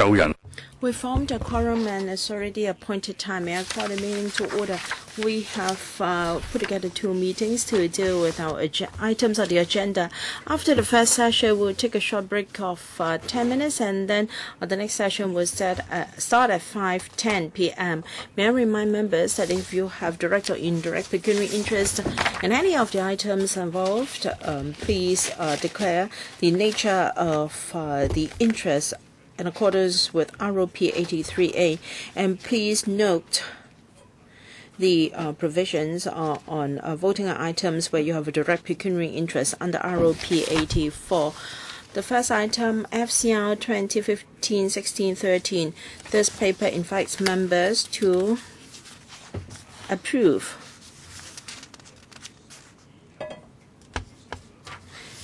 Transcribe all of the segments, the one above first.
夠人。We formed a quorum and it's already appointed time. May I call the meeting to order? We have put together 2 meetings to deal with our items on the agenda. After the first session, we'll take a short break of 10 minutes, and then the next session will start at 5:10 p.m. May I remind members that if you have direct or indirect pecuniary interest in any of the items involved, please declare the nature of the interest in accordance with ROP 83A, and please note the provisions on voting on items where you have a direct pecuniary interest under ROP 84. The first item, FCR 2015-16-13. This paper invites members to approve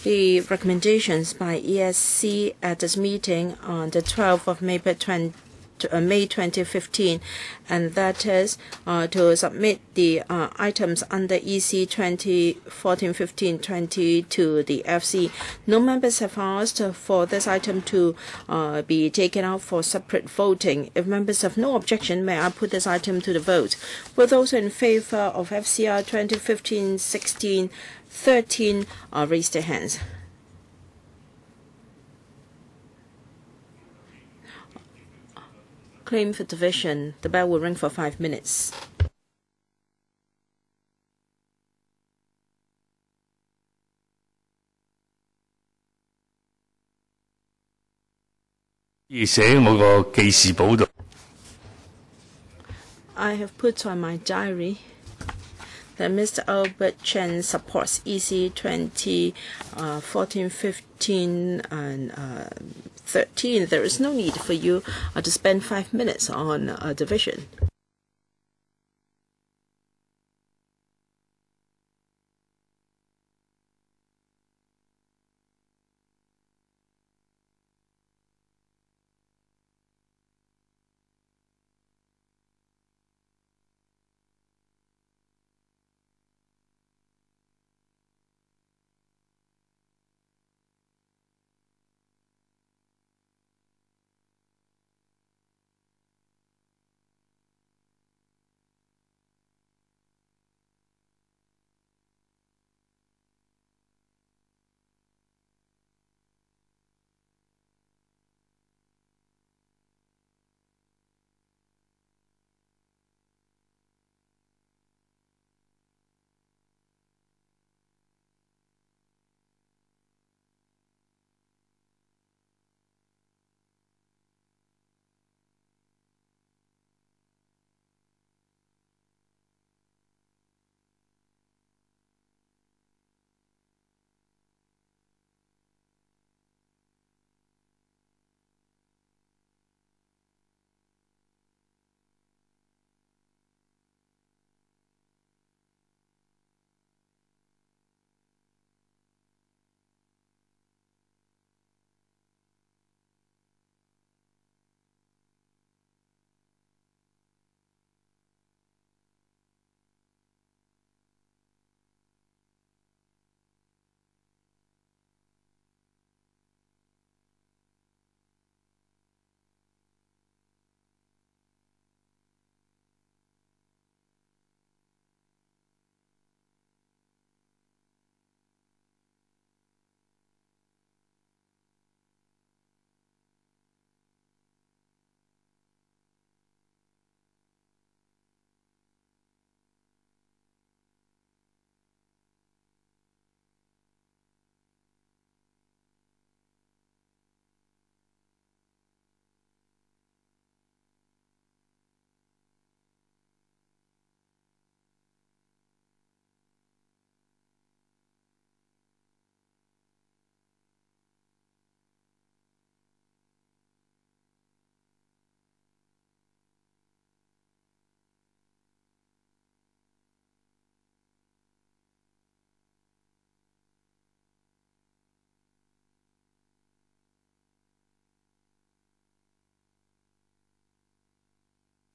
the recommendations by ESC at this meeting on the 12th of May 2015, and that is to submit the items under EC 2014-15-20 to the FC. No members have asked for this item to be taken out for separate voting. If members have no objection, may I put this item to the vote? Will those in favor of FCR 2015-16-13 raise their hands? Claim for division. The bell will ring for 5 minutes. I have put on my diary that Mr. Albert Chen supports EC 2014-15 and 13. There is no need for you to spend 5 minutes on division.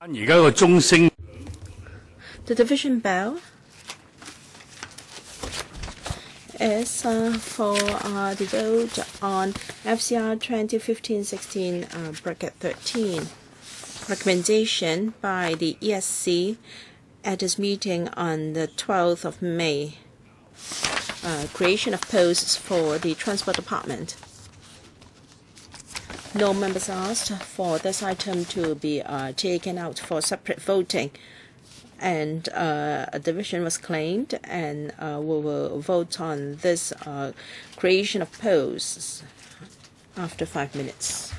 The division bell is for the vote on FCR 2015-16 bracket 13 recommendation by the ESC at its meeting on the 12th of May. Creation of posts for the Transport Department. No members asked for this item to be taken out for separate voting, and a division was claimed, and we will vote on this creation of posts after 5 minutes.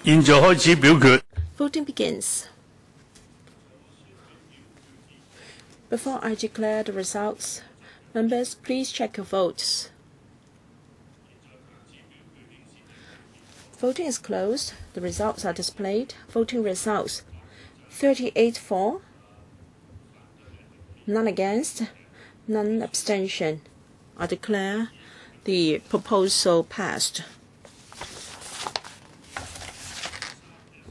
Voting begins. Before I declare the results, members, please check your votes. Voting is closed. The results are displayed. Voting results: 38 for, none against, none abstention. I declare the proposal passed.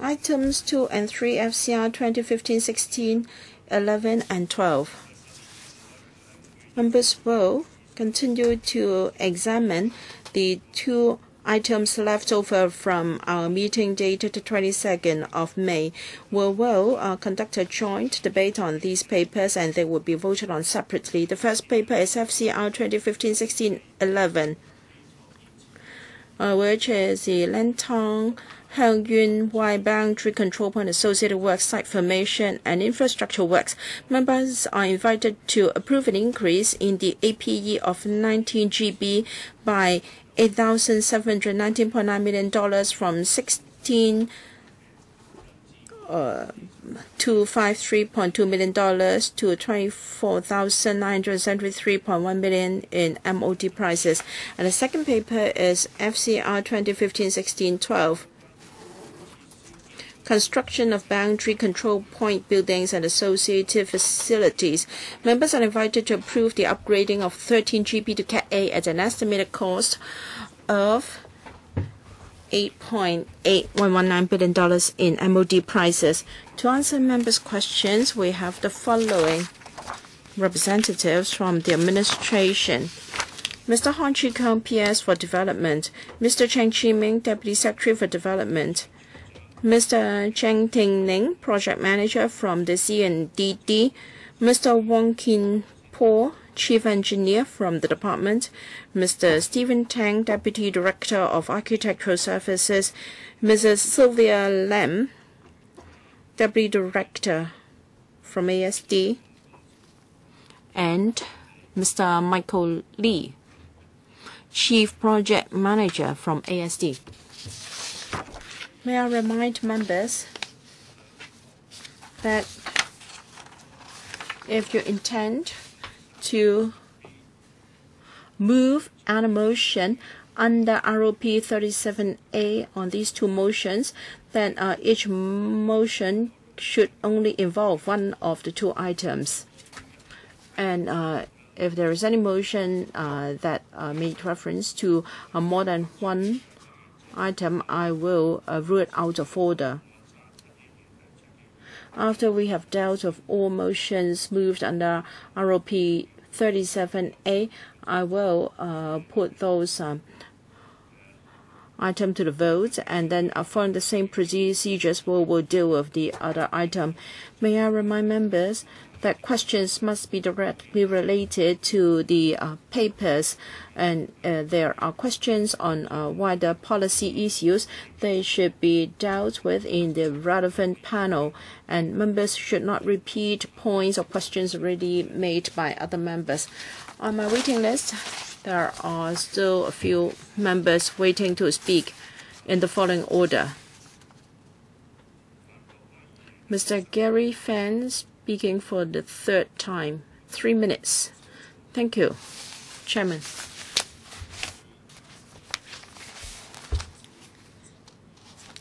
Items 2 and 3 FCR 2015-16, 11 and 12. Members will continue to examine the 2 items left over from our meeting dated the 22nd of May. We will conduct a joint debate on these papers, and they will be voted on separately. The first paper is FCR 2015-16, 11, which is the Lantong Hengyun Y Boundary Control Point Associated Works Site Formation and Infrastructure Works. Members are invited to approve an increase in the APE of 19 GB by $8,719.9 million from 16 to $53.2 million to $24,973.1 million in MOD prices. And the second paper is FCR 2015-16, 12. Construction of boundary control point buildings and associated facilities. Members are invited to approve the upgrading of 13 GB to Cat A at an estimated cost of $8.8119 billion in MOD prices. To answer members' questions, we have the following representatives from the administration. Mr. Hon Chi-kung, PS for Development. Mr. Cheng Chi-ming, Deputy Secretary for Development. Mr. Cheng Ting-ning, Project Manager from the CNDD. Mr. Wong Kin-po, Chief Engineer from the Department. Mr. Stephen Tang, Deputy Director of Architectural Services. Mrs. Sylvia Lam, Deputy Director from ASD. And Mr. Michael Lee, Chief Project Manager from ASD. May I remind members that if you intend to move on a motion under ROP 37A on these 2 motions, then each motion should only involve one of the 2 items. And if there is any motion that made reference to more than one item, I will rule it out of order. After we have dealt with all motions moved under ROP 37A, I will put those item to the vote, and then following the same procedures, we will deal with the other item. May I remind members that questions must be directly related to the papers, and there are questions on wider policy issues. They should be dealt with in the relevant panel, and members should not repeat points or questions already made by other members. On my waiting list, there are still a few members waiting to speak in the following order. Mr. Gary Fan, speaking for the third time. 3 minutes. Thank you, Chairman.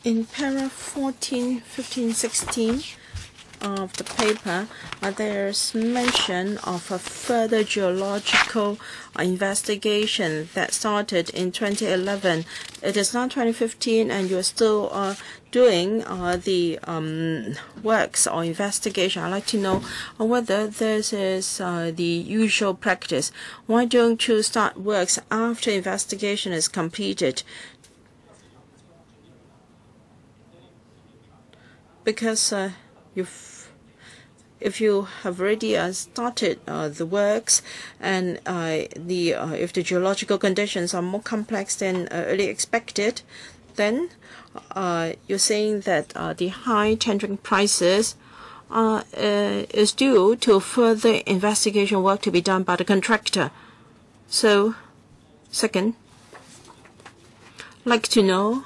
In paragraph 14, 15, 16 of the paper, there's mention of a further geological investigation that started in 2011. It is now 2015, and you're still doing the works or investigation. I'd like to know whether this is the usual practice. Why don't you start works after investigation is completed? Because if you have already started the works, and if the geological conditions are more complex than earlier expected, then you're saying that the high tendering prices is due to further investigation work to be done by the contractor. So, second, I'd like to know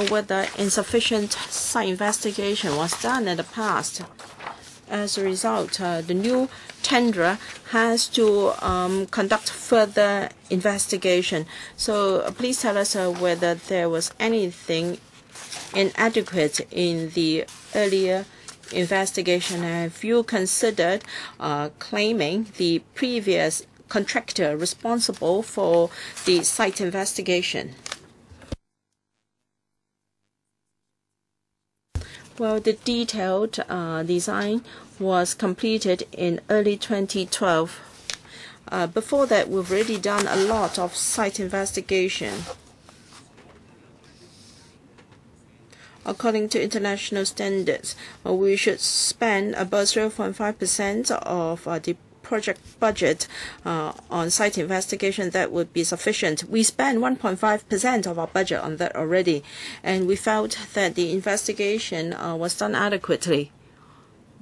whether insufficient site investigation was done in the past. As a result, the new tenderer has to conduct further investigation. So please tell us whether there was anything inadequate in the earlier investigation. Have you considered claiming the previous contractor responsible for the site investigation? Well, the detailed design was completed in early 2012. Before that, we've already done a lot of site investigation. According to international standards, we should spend about 0.5% of the project budget on site investigation. That would be sufficient. We spent 1.5% of our budget on that already, and we felt that the investigation was done adequately.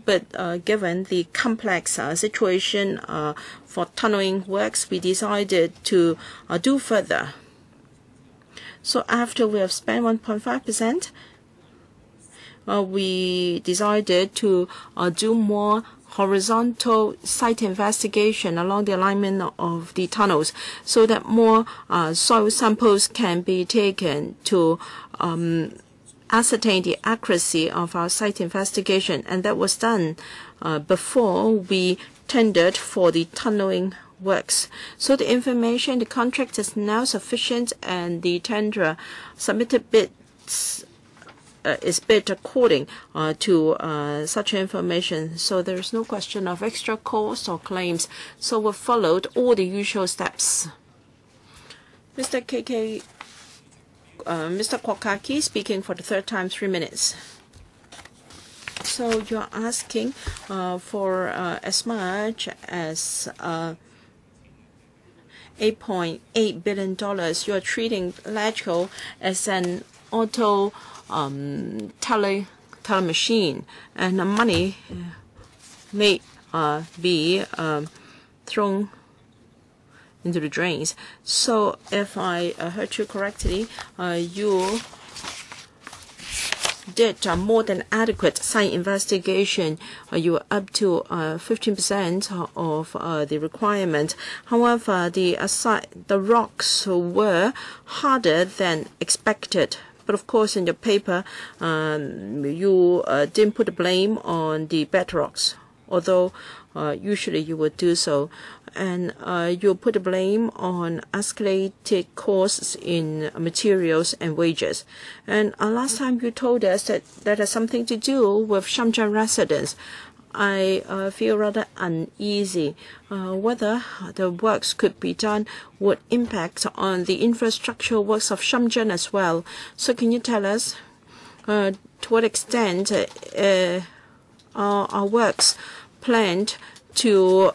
But given the complex situation for tunneling works, we decided to do further. So after we have spent 1.5%, we decided to do more horizontal site investigation along the alignment of the tunnels, so that more soil samples can be taken to ascertain the accuracy of our site investigation. And that was done before we tendered for the tunneling works. So the information, the contract is now sufficient, and the tenderer submitted bids is bid according to such information. So there is no question of extra costs or claims. So we followed all the usual steps. Mr. Kwokaki, speaking for the third time, 3 minutes. So you're asking for as much as $8.8 billion. You're treating LegCo as an auto teller machine, and the money may be thrown into the drains. So if I heard you correctly, you did more than adequate site investigation. You were up to 15% of the requirement. However, the rocks were harder than expected. But of course, in your paper, you didn't put the blame on the bedrocks, although usually you would do so. And you put the blame on escalated costs in materials and wages. And last time you told us that that has something to do with Shenzhen residents. I feel rather uneasy whether the works could be done would impact on the infrastructural works of Shenzhen as well. So can you tell us to what extent are our works planned to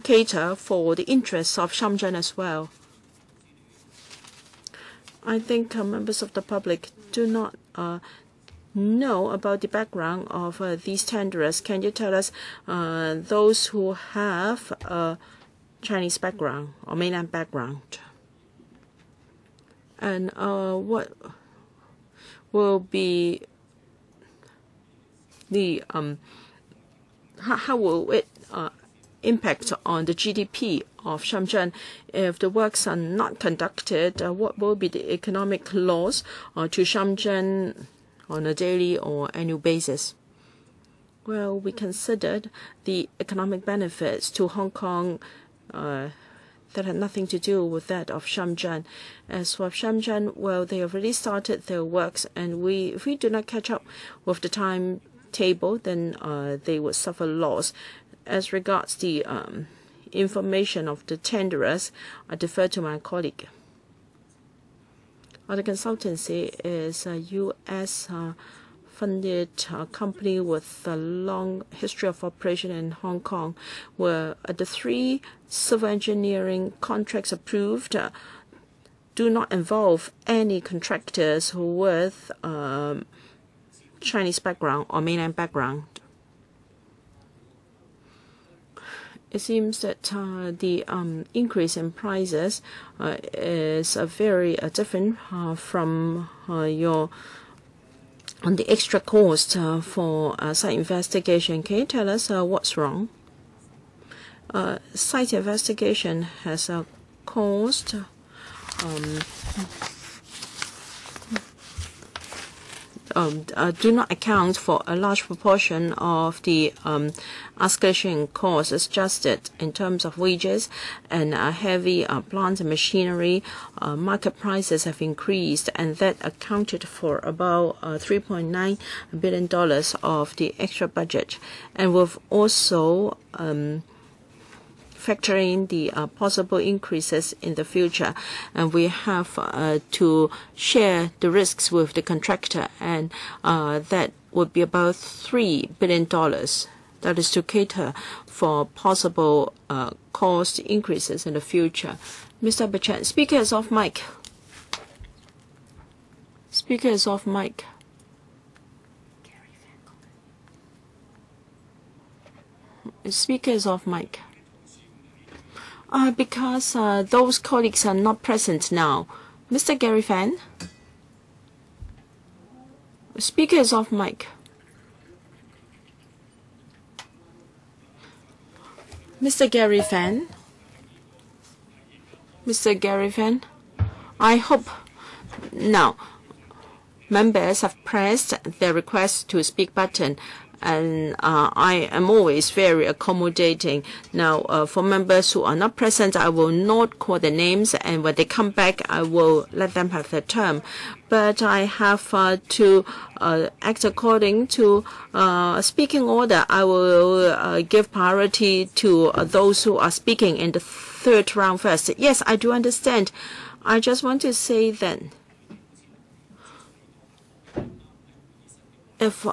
cater for the interests of Shenzhen as well. I think members of the public do not know about the background of these tenderers. Can you tell us those who have a Chinese background or mainland background? And what will be the how will it impact on the GDP of Shenzhen if the works are not conducted? What will be the economic loss to Shenzhen on a daily or annual basis? Well, we considered the economic benefits to Hong Kong that had nothing to do with that of Shenzhen. As for Shenzhen, well, they have already started their works, and if we do not catch up with the timetable, then they would suffer loss. As regards the information of the tenderers, I defer to my colleague. The consultancy is a U.S. funded company with a long history of operation in Hong Kong, where the 3 civil engineering contracts approved do not involve any contractors with Chinese background or mainland background. It seems that the increase in prices is very different from your on the extra cost for site investigation. Can you tell us what's wrong? Site investigation has caused do not account for a large proportion of the escalation costs. It's just that in terms of wages and heavy plant and machinery, market prices have increased, and that accounted for about $3.9 billion of the extra budget. And we've also factoring the possible increases in the future, and we have to share the risks with the contractor, and that would be about $3 billion. That is to cater for possible cost increases in the future. Mr. Bachan, speaker is off mic. Speaker is off mic. Speaker is off mic. Because those colleagues are not present now. Mr. Gary Fan? Speaker is off mic. Mr. Gary Fan? Mr. Gary Fan? I hope now members have pressed their request to speak button, and I am always very accommodating. Now, for members who are not present, I will not call their names, and when they come back, I will let them have their term. But I have to act according to speaking order. I will give priority to those who are speaking in the third round first. Yes, I do understand. I just want to say that if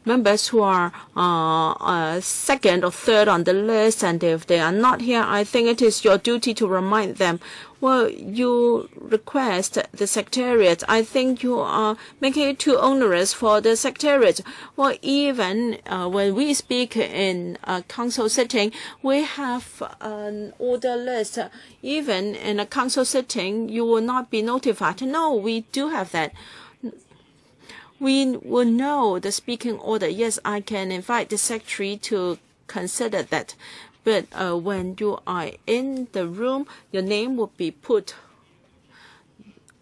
members who are second or third on the list, and if they are not here, I think it is your duty to remind them. Well, you request the secretariat. I think you are making it too onerous for the secretariat. Well, even when we speak in a council sitting, we have an order list. Even in a council sitting, you will not be notified. No, we do have that. We will know the speaking order. Yes, I can invite the secretary to consider that. But when you are in the room, your name will be put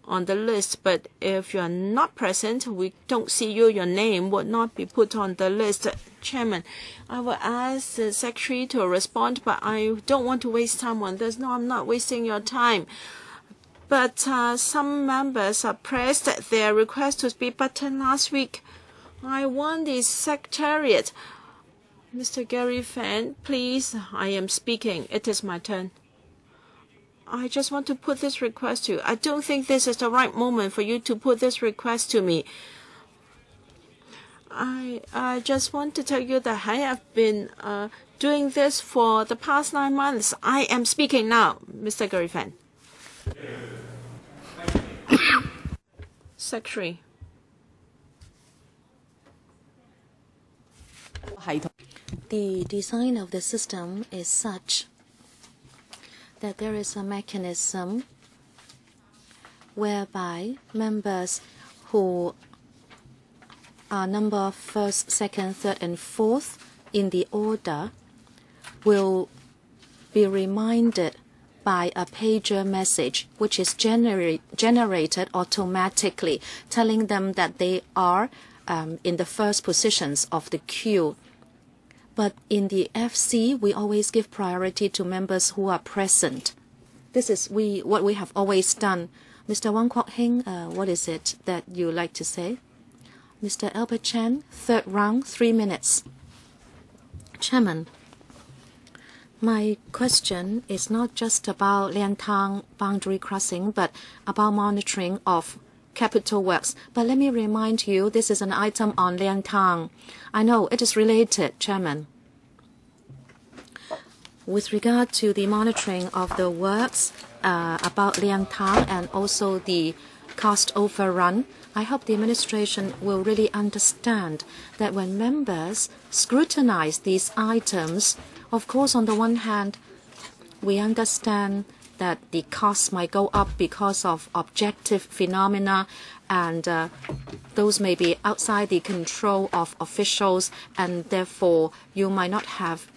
on the list. But if you are not present, we don't see you, your name would not be put on the list. Chairman, I will ask the secretary to respond, but I don't want to waste time on this. No, I'm not wasting your time. But some members have pressed their request to speak button last week. I want the secretariat. Mr. Gary Fan, please, I am speaking. It is my turn. I just want to put this request to you. I don't think this is the right moment for you to put this request to me. I just want to tell you that I have been doing this for the past 9 months. I am speaking now, Mr. Griffin. Secretary. The design of the system is such that there is a mechanism whereby members who are number first, second, third, and fourth in the order will be reminded by a pager message, which is generated automatically, telling them that they are in the first positions of the queue. But in the FC, we always give priority to members who are present. This is what we have always done. Mr. Wang Kwok Hing, what is it that you like to say? Mr. Albert Chan, third round, 3 minutes. Chairman, my question is not just about Liantang boundary crossing, but about monitoring of capital works. But let me remind you, this is an item on Liantang. I know it is related, Chairman. With regard to the monitoring of the works about Liantang and also the cost overrun, I hope the administration will really understand that when members scrutinize these items, of course, on the one hand, we understand that the costs might go up because of objective phenomena, and those may be outside the control of officials, and therefore you might not have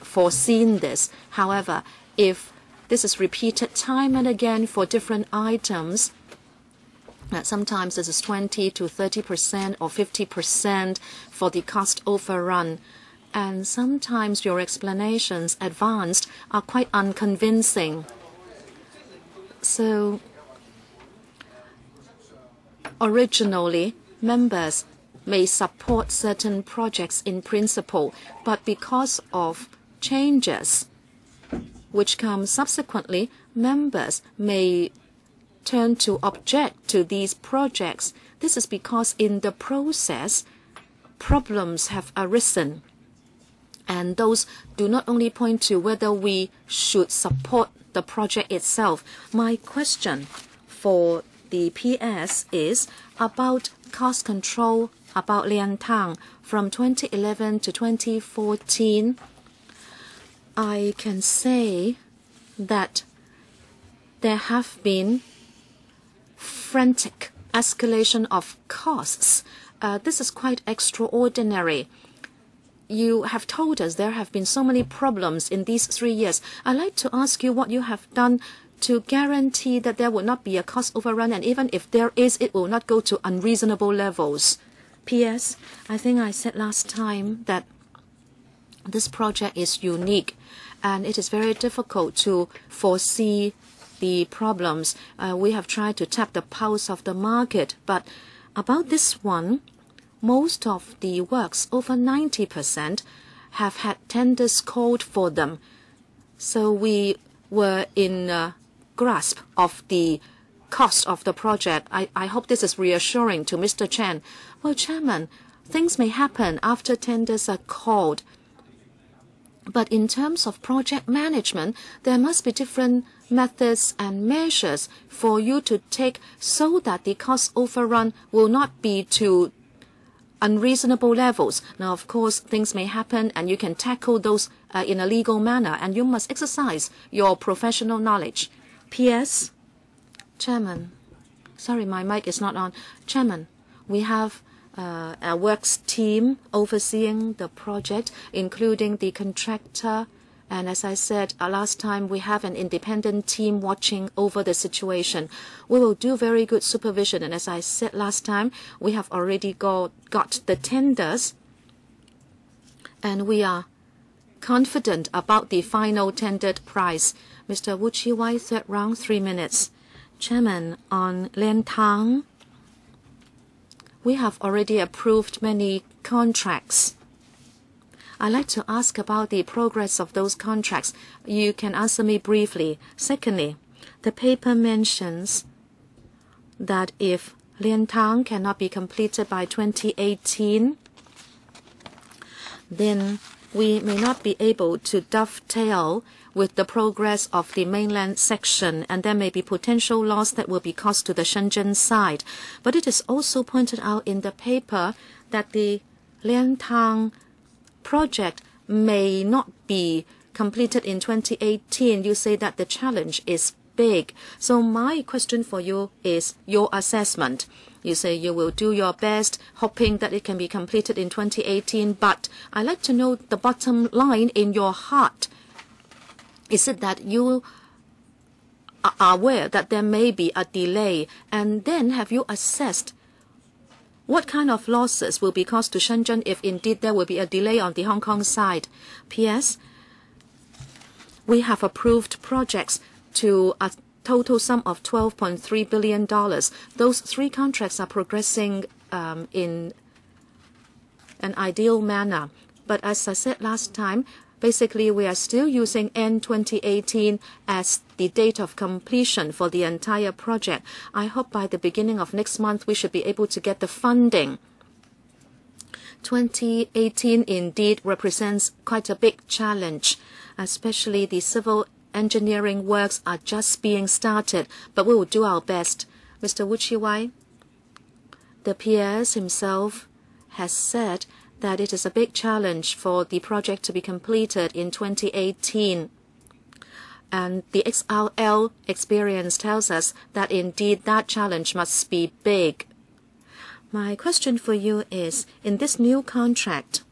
foreseen this. However, if this is repeated time and again for different items, sometimes this is 20 to 30% or 50% for the cost overrun. And sometimes your explanations advanced are quite unconvincing. So originally, members may support certain projects in principle, but because of changes which come subsequently, members may turn to object to these projects. This is because in the process, problems have arisen. And those do not only point to whether we should support the project itself. My question for the PS is about cost control about Liantang from 2011 to 2014. I can say that there have been frantic escalation of costs. This is quite extraordinary. You have told us there have been so many problems in these 3 years. I'd like to ask you what you have done to guarantee that there will not be a cost overrun, and even if there is, it will not go to unreasonable levels. P.S. I think I said last time that this project is unique, and it is very difficult to foresee the problems. We have tried to tap the pulse of the market, but about this one, most of the works, over 90%, have had tenders called for them. So we were in grasp of the cost of the project. I hope this is reassuring to Mr. Chen. Well, Chairman, things may happen after tenders are called. But in terms of project management, there must be different methods and measures for you to take so that the cost overrun will not be to unreasonable levels. Now, of course, things may happen and you can tackle those in a legal manner, and you must exercise your professional knowledge. P.S. Chairman, sorry, my mic is not on. Chairman, we have a works team overseeing the project, including the contractor. And as I said last time, we have an independent team watching over the situation. We will do very good supervision. And as I said last time, we have already got the tenders. And we are confident about the final tendered price. Mr. Wu Chi-wai, third round, 3 minutes. Chairman, on Liantang, we have already approved many contracts. I'd like to ask about the progress of those contracts. You can answer me briefly. Secondly, the paper mentions that if Liantang cannot be completed by 2018, then we may not be able to dovetail with the progress of the mainland section, and there may be potential loss that will be caused to the Shenzhen side. But it is also pointed out in the paper that the Liantang project may not be completed in 2018. You say that the challenge is big. So my question for you is your assessment. You say you will do your best, hoping that it can be completed in 2018, but I'd like to know the bottom line in your heart. Is it that you are aware that there may be a delay, and then have you assessed what kind of losses will be caused to Shenzhen if indeed there will be a delay on the Hong Kong side? P.S. We have approved projects to a total sum of $12.3 billion. Those 3 contracts are progressing in an ideal manner. But as I said last time, basically we are still using end 2018 as the date of completion for the entire project. I hope by the beginning of next month we should be able to get the funding. 2018 indeed represents quite a big challenge, especially the civil engineering works are just being started, but we will do our best. Mr. Wu Chi-wai, the PS himself has said that it is a big challenge for the project to be completed in 2018. And the XRL experience tells us that indeed that challenge must be big. My question for you is, in this new contract,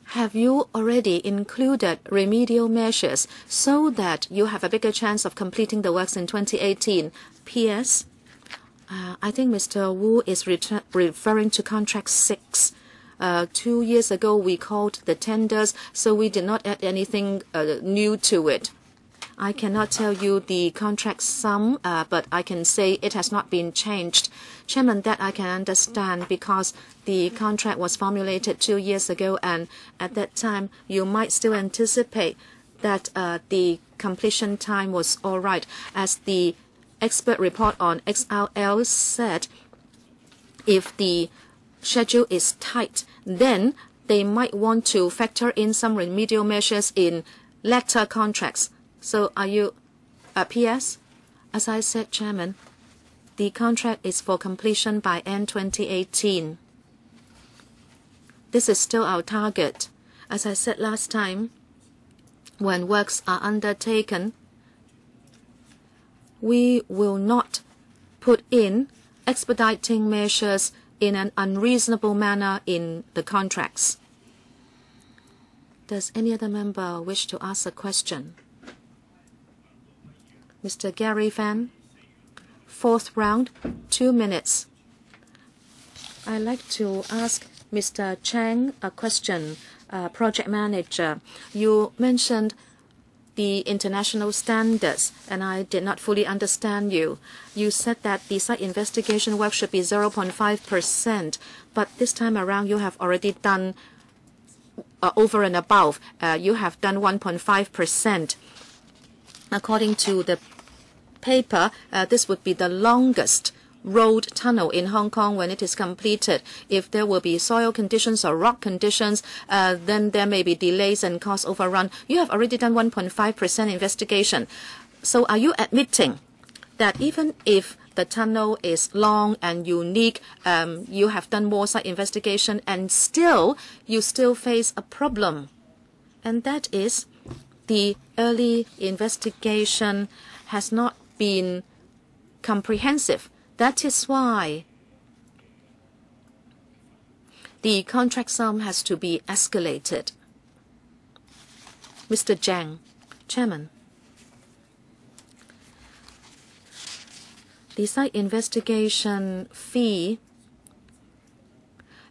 have you already included remedial measures so that you have a bigger chance of completing the works in 2018? P.S. I think Mr. Wu is referring to contract 6. 2 years ago we called the tenders, so we did not add anything new to it. I cannot tell you the contract sum, but I can say it has not been changed. Chairman, that I can understand because the contract was formulated 2 years ago, and at that time you might still anticipate that the completion time was all right. As the expert report on XRL said, if the schedule is tight, then they might want to factor in some remedial measures in latter contracts. So are you PS? As I said, Chairman, the contract is for completion by end 2018. This is still our target. As I said last time, when works are undertaken, we will not put in expediting measures in an unreasonable manner in the contracts. Does any other member wish to ask a question? Mr. Gary Fan, 4th round, 2 minutes. I'd like to ask Mr. Chang a question, project manager. You mentioned the international standards, and I did not fully understand you. You said that the site investigation work should be 0.5%, but this time around you have already done over and above. You have done 1.5%. According to the paper, this would be the longest road tunnel in Hong Kong when it is completed. If there will be soil conditions or rock conditions, then there may be delays and cost overrun. You have already done 1.5% investigation. So are you admitting that even if the tunnel is long and unique, you have done more site investigation and still you still face a problem? And that is the early investigation has not been comprehensive. That is why the contract sum has to be escalated. Mr. Zhang, Chairman, the site investigation fee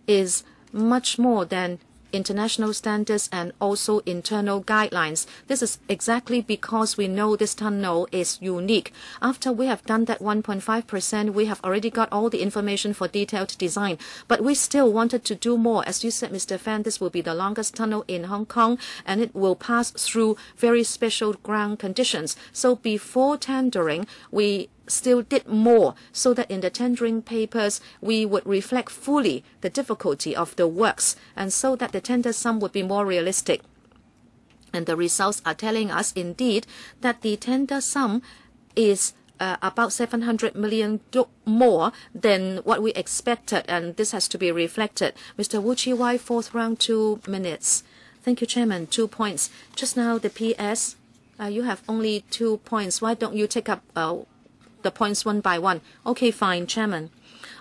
is much more than international standards and also internal guidelines. This is exactly because we know this tunnel is unique. After we have done that 1.5%, we have already got all the information for detailed design. But we still wanted to do more. As you said, Mr. Fan, this will be the longest tunnel in Hong Kong, and it will pass through very special ground conditions. So before tendering, we still did more so that in the tendering papers we would reflect fully the difficulty of the works and so that the tender sum would be more realistic. And the results are telling us indeed that the tender sum is about 700 million more than what we expected, and this has to be reflected. Mr. Wu Chi-wai, fourth round, 2 minutes. Thank you, Chairman. 2 points. Just now, the PS, you have only 2 points. Why don't you take up the points one by one? Okay, fine, Chairman.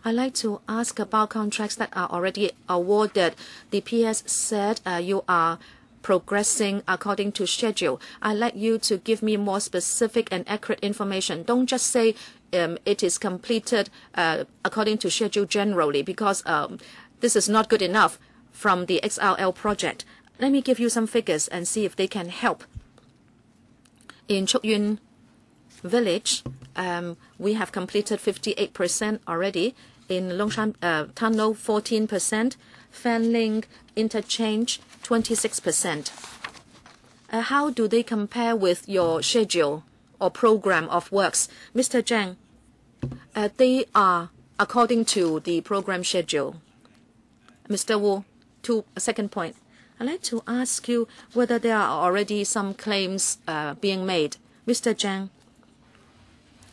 I'd like to ask about contracts that are already awarded. The PS said you are progressing according to schedule. I'd like you to give me more specific and accurate information. Don't just say it is completed according to schedule generally, because this is not good enough from the XRL project. Let me give you some figures and see if they can help. In Chuk Yun Village, we have completed 58% already. In Longshan Tunnel, 14%. Fanling Interchange, 26%. How do they compare with your schedule or program of works? Mr. Zhang, they are according to the program schedule. Mr. Wu, second point. I'd like to ask you whether there are already some claims being made. Mr. Zhang,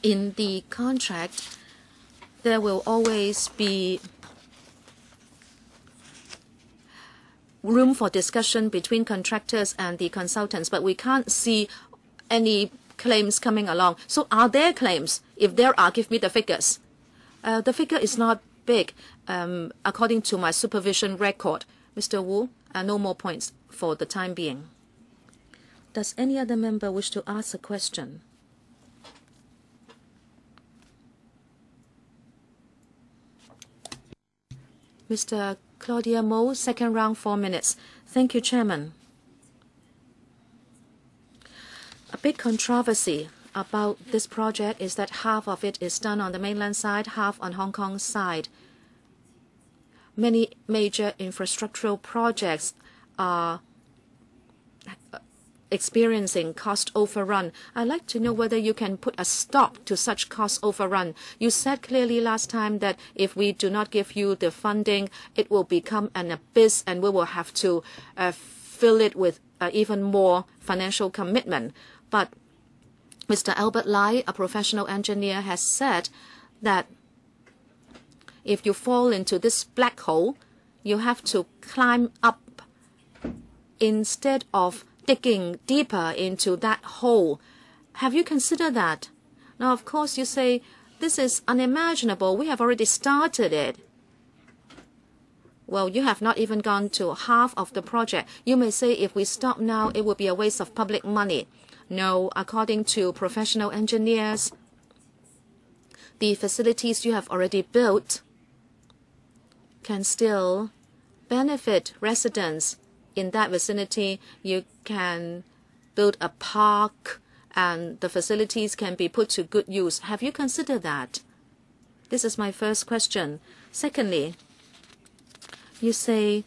in the contract, there will always be room for discussion between contractors and the consultants, but we can't see any claims coming along. So are there claims? If there are, give me the figures. The figure is not big, according to my supervision record. Mr. Wu, no more points for the time being. Does any other member wish to ask a question? Mr. Claudia Mo, second round, 4 minutes. Thank you, Chairman. A big controversy about this project is that half of it is done on the mainland side, half on Hong Kong side. Many major infrastructural projects are experiencing cost overrun. I'd like to know whether you can put a stop to such cost overrun. You said clearly last time that if we do not give you the funding, it will become an abyss and we will have to fill it with even more financial commitment. But Mr. Albert Lai, a professional engineer, has said that if you fall into this black hole, you have to climb up instead of digging deeper into that hole. Have you considered that? Now, of course, you say, this is unimaginable. We have already started it. Well, you have not even gone to half of the project. You may say, if we stop now, it would be a waste of public money. No, according to professional engineers, the facilities you have already built can still benefit residents in that vicinity. You can build a park and the facilities can be put to good use. Have you considered that? This is my first question. Secondly, you say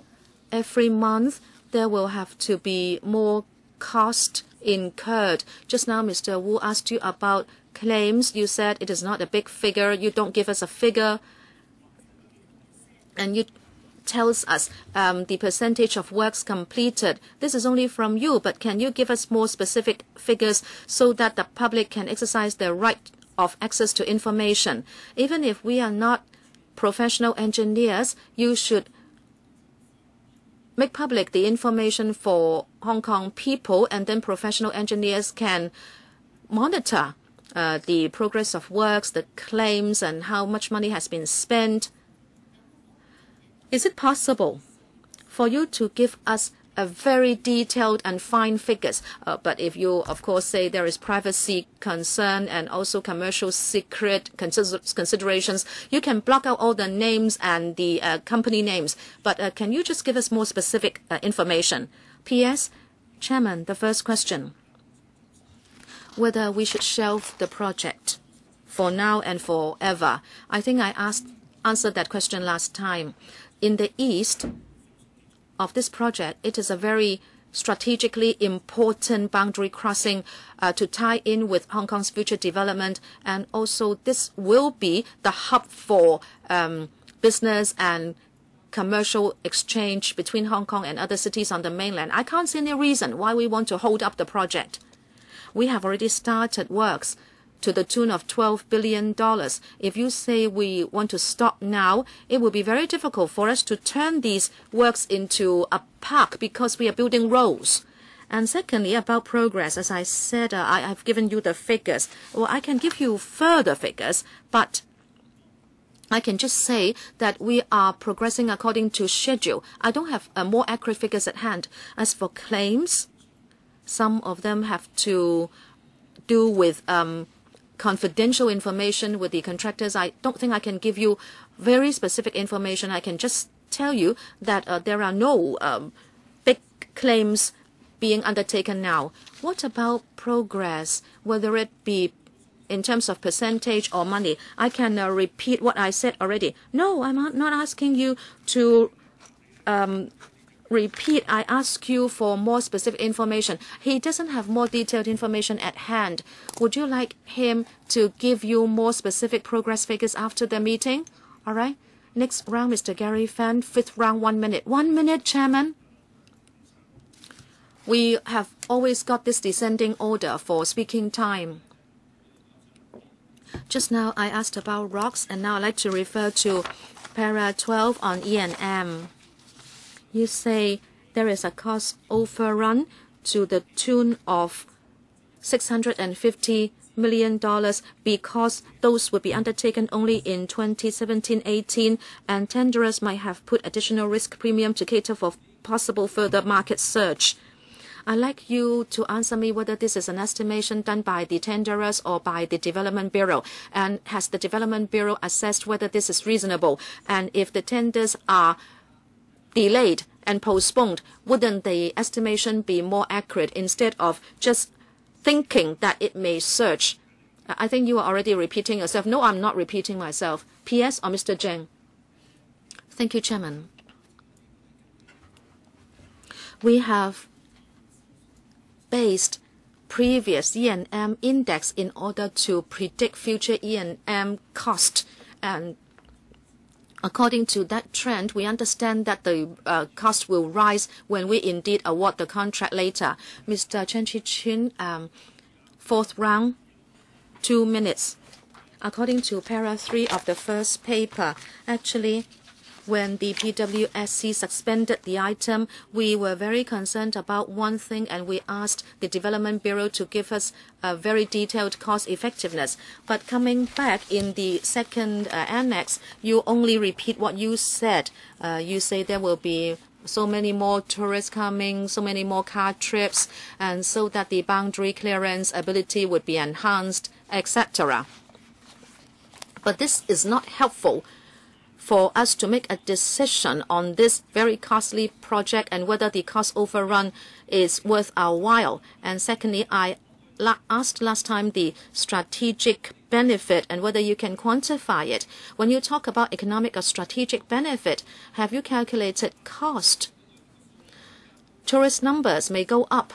every month there will have to be more cost incurred. Just now, Mr. Wu asked you about claims. You said it is not a big figure. You don't give us a figure. And you tells us the percentage of works completed. This is only from you, but can you give us more specific figures so that the public can exercise their right of access to information? Even if we are not professional engineers, you should make public the information for Hong Kong people, and then professional engineers can monitor the progress of works, the claims, and how much money has been spent. Is it possible for you to give us a very detailed and fine figures? But if you, of course, say there is privacy concern and also commercial secret considerations, you can block out all the names and the company names. But can you just give us more specific information? P.S. Chairman, the first question, whether we should shelve the project for now and forever. I think I answered that question last time. In the east of this project, it is a very strategically important boundary crossing to tie in with Hong Kong's future development. And also this will be the hub for business and commercial exchange between Hong Kong and other cities on the mainland. I can't see any reason why we want to hold up the project. We have already started works to the tune of $12 billion. If you say we want to stop now, it will be very difficult for us to turn these works into a park because we are building roads. And secondly, about progress, as I said, I have given you the figures. Well, I can give you further figures, but I can just say that we are progressing according to schedule. I don't have more accurate figures at hand. As for claims, some of them have to do with confidential information with the contractors. I don't think I can give you very specific information. I can just tell you that there are no big claims being undertaken now. What about progress, whether it be in terms of percentage or money? I can repeat what I said already. No, I'm not asking you to repeat. I ask you for more specific information. He doesn't have more detailed information at hand. Would you like him to give you more specific progress figures after the meeting? All right. Next round, Mr. Gary Fan. Fifth round, 1 minute. 1 minute, Chairman. We have always got this descending order for speaking time. Just now I asked about rocks, and now I'd like to refer to para 12 on E&M. You say there is a cost overrun to the tune of $650 million because those will be undertaken only in 2017-18, and tenderers might have put additional risk premium to cater for possible further market surge. I'd like you to answer me whether this is an estimation done by the tenderers or by the Development Bureau. And has the Development Bureau assessed whether this is reasonable? And if the tenders are delayed and postponed, wouldn't the estimation be more accurate instead of just thinking that it may surge? I think you are already repeating yourself. No, I'm not repeating myself. PS or Mr. Zheng? Thank you, Chairman. We have based previous E&M index in order to predict future E&M cost. And according to that trend, we understand that the cost will rise when we indeed award the contract later. Mr. Chen Chi-Chin, fourth round, 2 minutes. According to para 3 of the first paper, actually, when the PWSC suspended the item, we were very concerned about one thing, and we asked the Development Bureau to give us a very detailed cost effectiveness. But coming back in the second annex, you only repeat what you said. You say there will be so many more tourists coming, so many more car trips, and so that the boundary clearance ability would be enhanced, etc. But this is not helpful for us to make a decision on this very costly project and whether the cost overrun is worth our while. And secondly, I asked last time the strategic benefit and whether you can quantify it. When you talk about economic or strategic benefit, have you calculated cost? Tourist numbers may go up,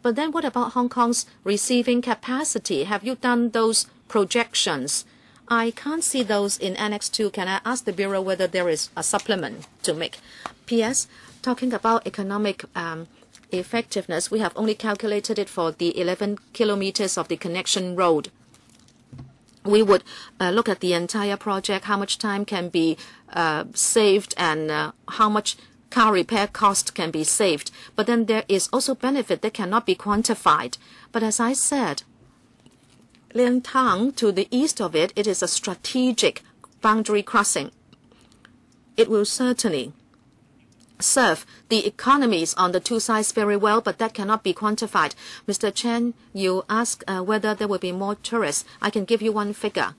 but then what about Hong Kong's receiving capacity? Have you done those projections? I can't see those in Annex 2. Can I ask the Bureau whether there is a supplement to make? P.S. Talking about economic effectiveness, we have only calculated it for the 11 kilometers of the connection road. We would look at the entire project, how much time can be saved, and how much car repair cost can be saved. But then there is also benefit that cannot be quantified. But as I said, Lian Tang, to the east of it, it is a strategic boundary crossing. It will certainly serve the economies on the two sides very well, but that cannot be quantified. Mr. Chen, you ask whether there will be more tourists. I can give you one figure.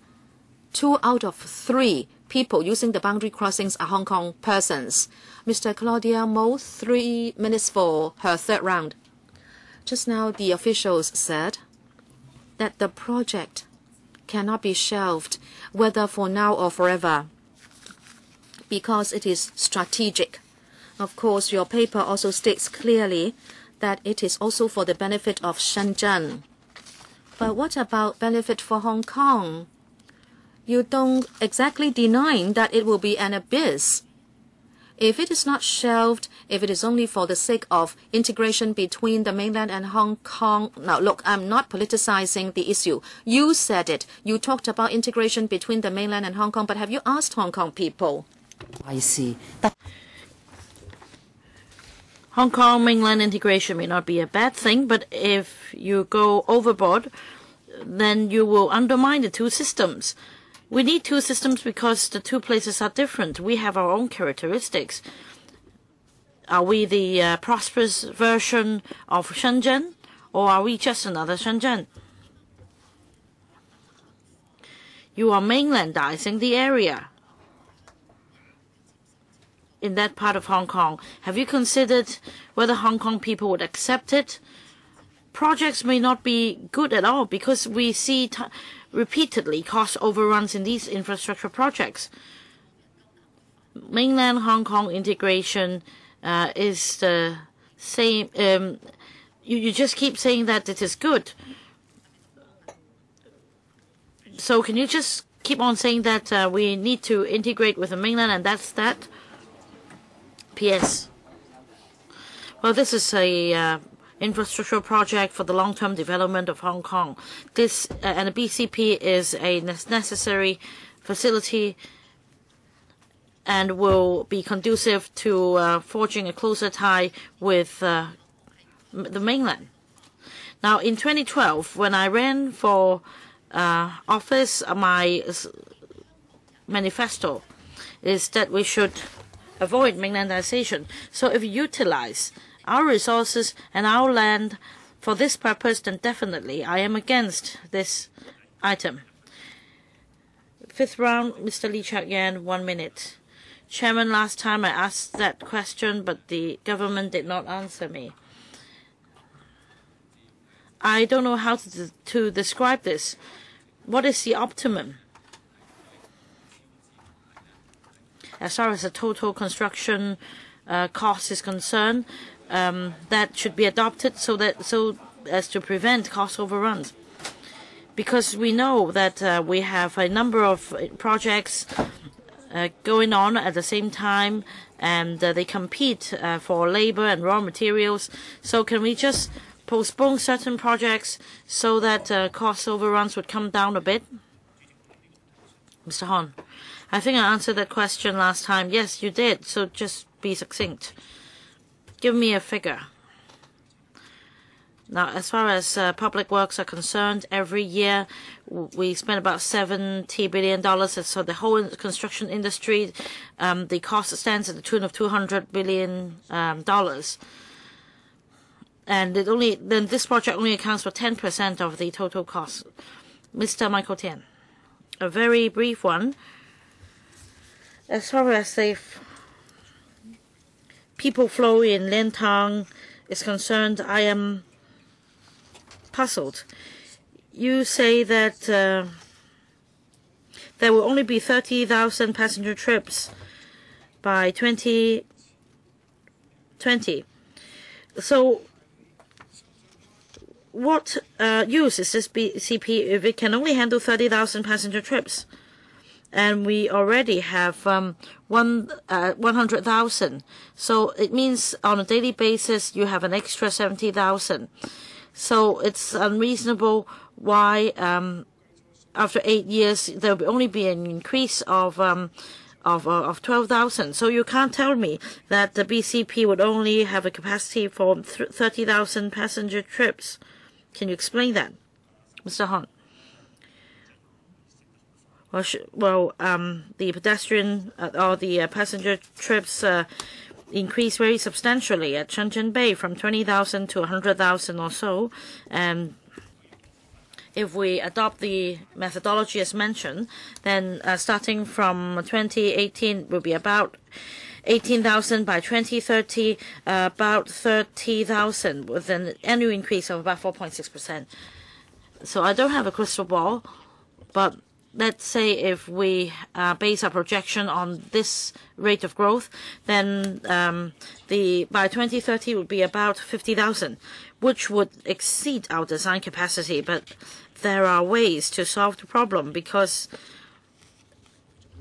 2 out of 3 people using the boundary crossings are Hong Kong persons. Mr. Claudia Mo, 3 minutes for her third round. Just now, the officials said that the project cannot be shelved, whether for now or forever, because it is strategic. Of course, your paper also states clearly that it is also for the benefit of Shenzhen. But what about benefit for Hong Kong? You don't exactly deny that it will be an abyss. If it is not shelved, if it is only for the sake of integration between the mainland and Hong Kong. Now, look, I'm not politicizing the issue. You said it. You talked about integration between the mainland and Hong Kong, but have you asked Hong Kong people? I see. Hong Kong mainland integration may not be a bad thing, but if you go overboard, then you will undermine the two systems. We need two systems because the two places are different. We have our own characteristics. Are we the prosperous version of Shenzhen, or are we just another Shenzhen? You are mainlandizing the area in that part of Hong Kong. Have you considered whether Hong Kong people would accept it? Projects may not be good at all because we see repeatedly cost overruns in these infrastructure projects. Mainland Hong Kong integration is the same. You just keep saying that it is good. So can you just keep on saying that we need to integrate with the mainland and that's that? P.S. Well, this is a infrastructure project for the long-term development of Hong Kong. This and the BCP is a necessary facility and will be conducive to forging a closer tie with the mainland. Now, in 2012, when I ran for office, my manifesto is that we should avoid mainlandization. So if you utilize our resources and our land for this purpose, then definitely I am against this item. Fifth round, Mr. Lee Chak-yan, 1 minute. Chairman, last time I asked that question, but the government did not answer me. I don't know how to describe this. What is the optimum? As far as the total construction cost is concerned, that should be adopted so as to prevent cost overruns. Because we know that we have a number of projects going on at the same time, and they compete for labor and raw materials. So can we just postpone certain projects so that cost overruns would come down a bit? Mr. Hon, I think I answered that question last time. Yes, you did. So just be succinct. Give me a figure. Now, as far as public works are concerned, every year we spend about $70 billion. So the whole construction industry, the cost stands at the tune of $200 billion. And then this project only accounts for 10% of the total cost. Mr. Michael Tian, a very brief one. As far as the people flow in Lintang is concerned, I am puzzled. You say that there will only be 30,000 passenger trips by 2020. So what use is this BCP if it can only handle 30,000 passenger trips? And we already have 100,000. So it means on a daily basis you have an extra 70,000. So it's unreasonable why after 8 years there will only be an increase of 12,000. So you can't tell me that the BCP would only have a capacity for 30,000 passenger trips. Can you explain that, Mr. Hon? The pedestrian or the passenger trips increased very substantially at Shenzhen Bay from 20,000 to 100,000 or so. And if we adopt the methodology as mentioned, then starting from 2018 will be about 18,000 by 2030, about 30,000 with an annual increase of about 4.6%. So I don't have a crystal ball, but let's say if we base our projection on this rate of growth, then by 2030 would be about 50,000, which would exceed our design capacity. But there are ways to solve the problem, because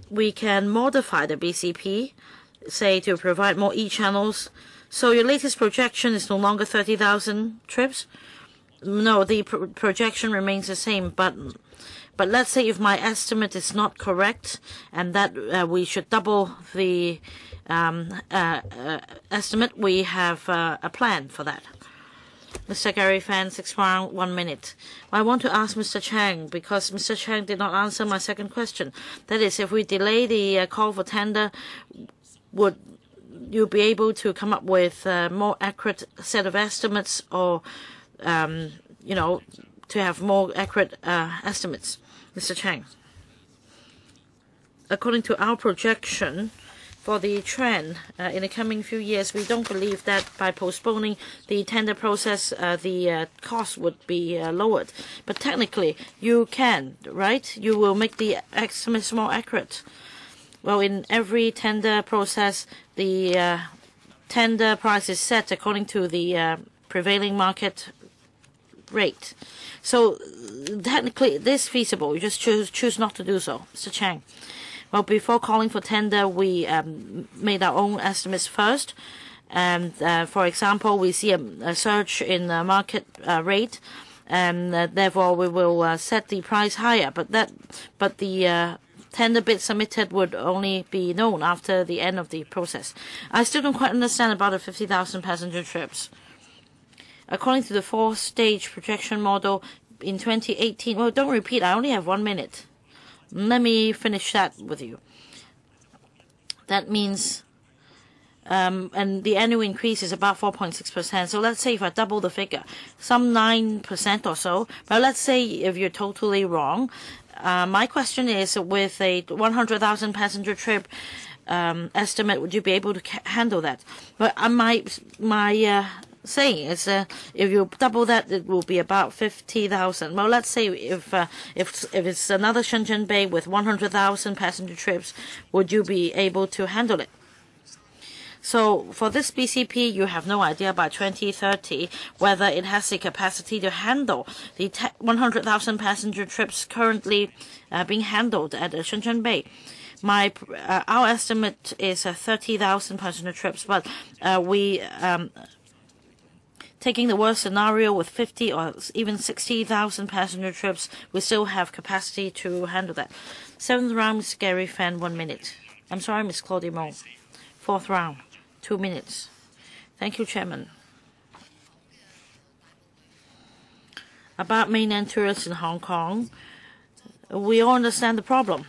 we can modify the BCP, say, to provide more e-channels. So your latest projection is no longer 30,000 trips. No, the projection remains the same, but let's say if my estimate is not correct, and that we should double the estimate, we have a plan for that. Mr. Gary Fan, 6 round, 1 minute. I want to ask Mr. Chang, because Mr. Chang did not answer my second question. That is, if we delay the call for tender, would you be able to come up with a more accurate set of estimates, or, to have more accurate estimates? Mr. Chang. According to our projection for the trend in the coming few years, we don't believe that by postponing the tender process, the cost would be lowered. But technically, you can, right? You will make the estimates more accurate. Well, in every tender process, the tender price is set according to the prevailing market rate. So technically, it is feasible. You just choose not to do so. Mr. Chang. Well, before calling for tender, we made our own estimates first. And for example, we see a surge in the market rate, and therefore we will set the price higher. But the tender bid submitted would only be known after the end of the process. I still don't quite understand about the 50,000 passenger trips. According to the 4-stage projection model in 2018, well, don't repeat, I only have 1 minute. Let me finish that with you. That means, and the annual increase is about 4.6%. So let's say if I double the figure, some 9% or so. But let's say if you're totally wrong. My question is, with a 100,000 passenger trip estimate, would you be able to handle that? But my saying is, if you double that, it will be about 50,000. Well, let's say if it's another Shenzhen Bay with 100,000 passenger trips, would you be able to handle it? So for this BCP, you have no idea by 2030 whether it has the capacity to handle the 100,000 passenger trips currently being handled at Shenzhen Bay. Our estimate is 30,000 passenger trips, but we taking the worst scenario with 50 or even 60,000 passenger trips, we still have capacity to handle that. 7th round, Ms. Gary Fan, 1 minute. I'm sorry, Ms. Claudia Mo. 4th round, 2 minutes. Thank you, Chairman. About mainland tourists in Hong Kong, we all understand the problem.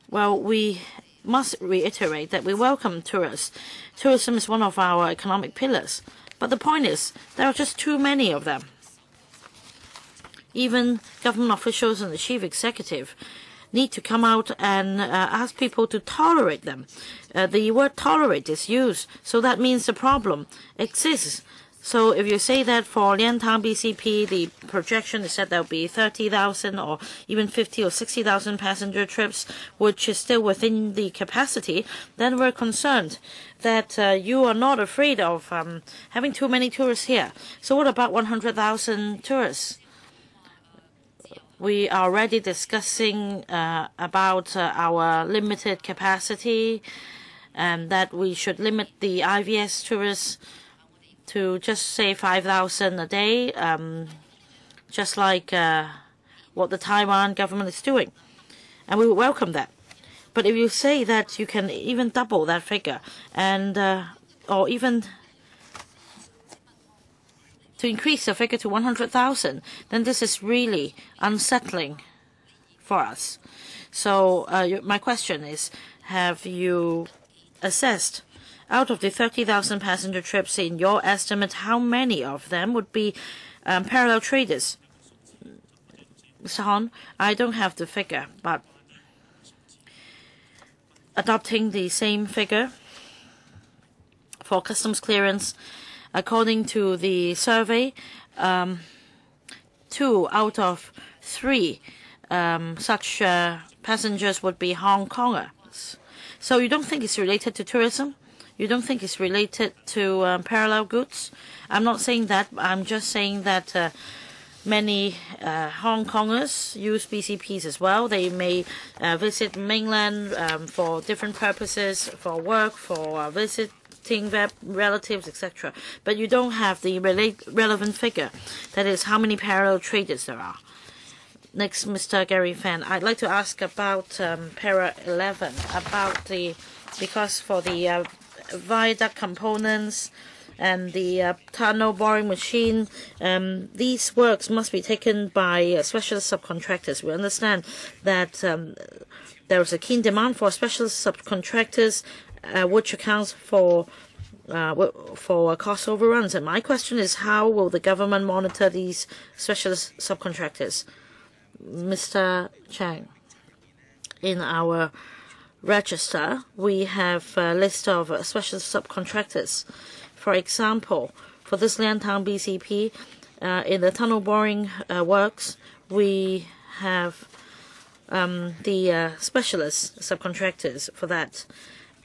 Well, we must reiterate that we welcome tourists. Tourism is one of our economic pillars. But the point is, there are just too many of them. Even government officials and the chief executive need to come out and ask people to tolerate them. The word tolerate is used, so that means the problem exists. So if you say that for Liantang BCP, the projection is that there will be 30,000 or even 50 or 60,000 passenger trips, which is still within the capacity, then we're concerned that you are not afraid of having too many tourists here. So what about 100,000 tourists? We are already discussing about our limited capacity, and that we should limit the IVS tourists to just say 5,000 a day, just like what the Taiwan government is doing. And we would welcome that. But if you say that you can even double that figure, and or even to increase the figure to 100,000, then this is really unsettling for us. So my question is, have you assessed, out of the 30,000 passenger trips in your estimate, how many of them would be parallel traders? Mr. Hon, I don't have the figure, but adopting the same figure for customs clearance, according to the survey, 2 out of 3 such passengers would be Hong Kongers. So you don't think it's related to tourism? You don't think it's related to parallel goods? I'm not saying that. I'm just saying that many Hong Kongers use BCPs as well. They may visit mainland for different purposes, for work, for visiting relatives, etc. But you don't have the relevant figure. That is, how many parallel traders there are. Next, Mr. Gary Fan. I'd like to ask about para 11, because for the viaduct components and the tunnel boring machine, these works must be taken by specialist subcontractors. We understand that there is a keen demand for specialist subcontractors, which accounts for cost overruns. And my question is, how will the government monitor these specialist subcontractors? Mr. Chang, in our register, we have a list of specialist subcontractors. For example, for this Liantang BCP, in the tunnel boring works, we have the specialist subcontractors for that.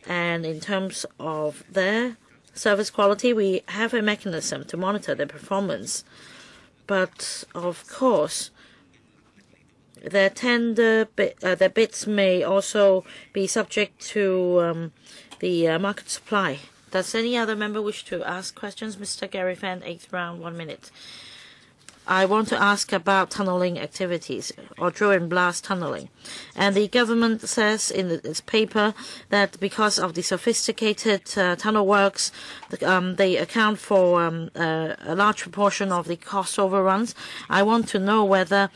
And in terms of their service quality, we have a mechanism to monitor their performance. But of course, their their bids may also be subject to the market supply. Does any other member wish to ask questions? Mr. Gary Fan, 8th round, 1 minute. I want to ask about tunneling activities, or drill and blast tunneling. And the government says in its paper that because of the sophisticated tunnel works, they account for a large proportion of the cost overruns. I want to know whether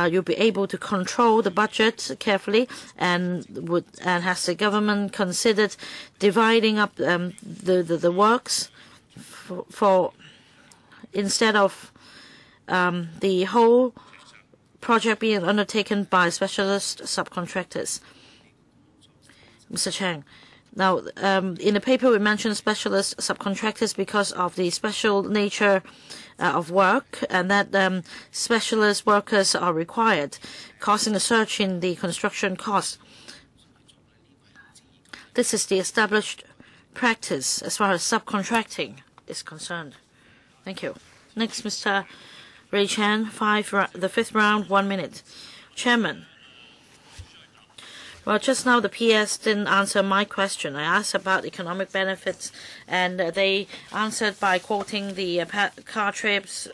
you'll be able to control the budget carefully, and has the government considered dividing up the works for instead of the whole project being undertaken by specialist subcontractors? Mr. Chang, now in the paper we mentioned specialist subcontractors because of the special nature of work, and that specialist workers are required, causing a surge in the construction cost. This is the established practice as far as subcontracting is concerned. Thank you. Next, Mr. Ray Chan, the 5th round, 1 minute. Chairman. Well, just now the PS didn't answer my question. I asked about economic benefits, and they answered by quoting the car trips.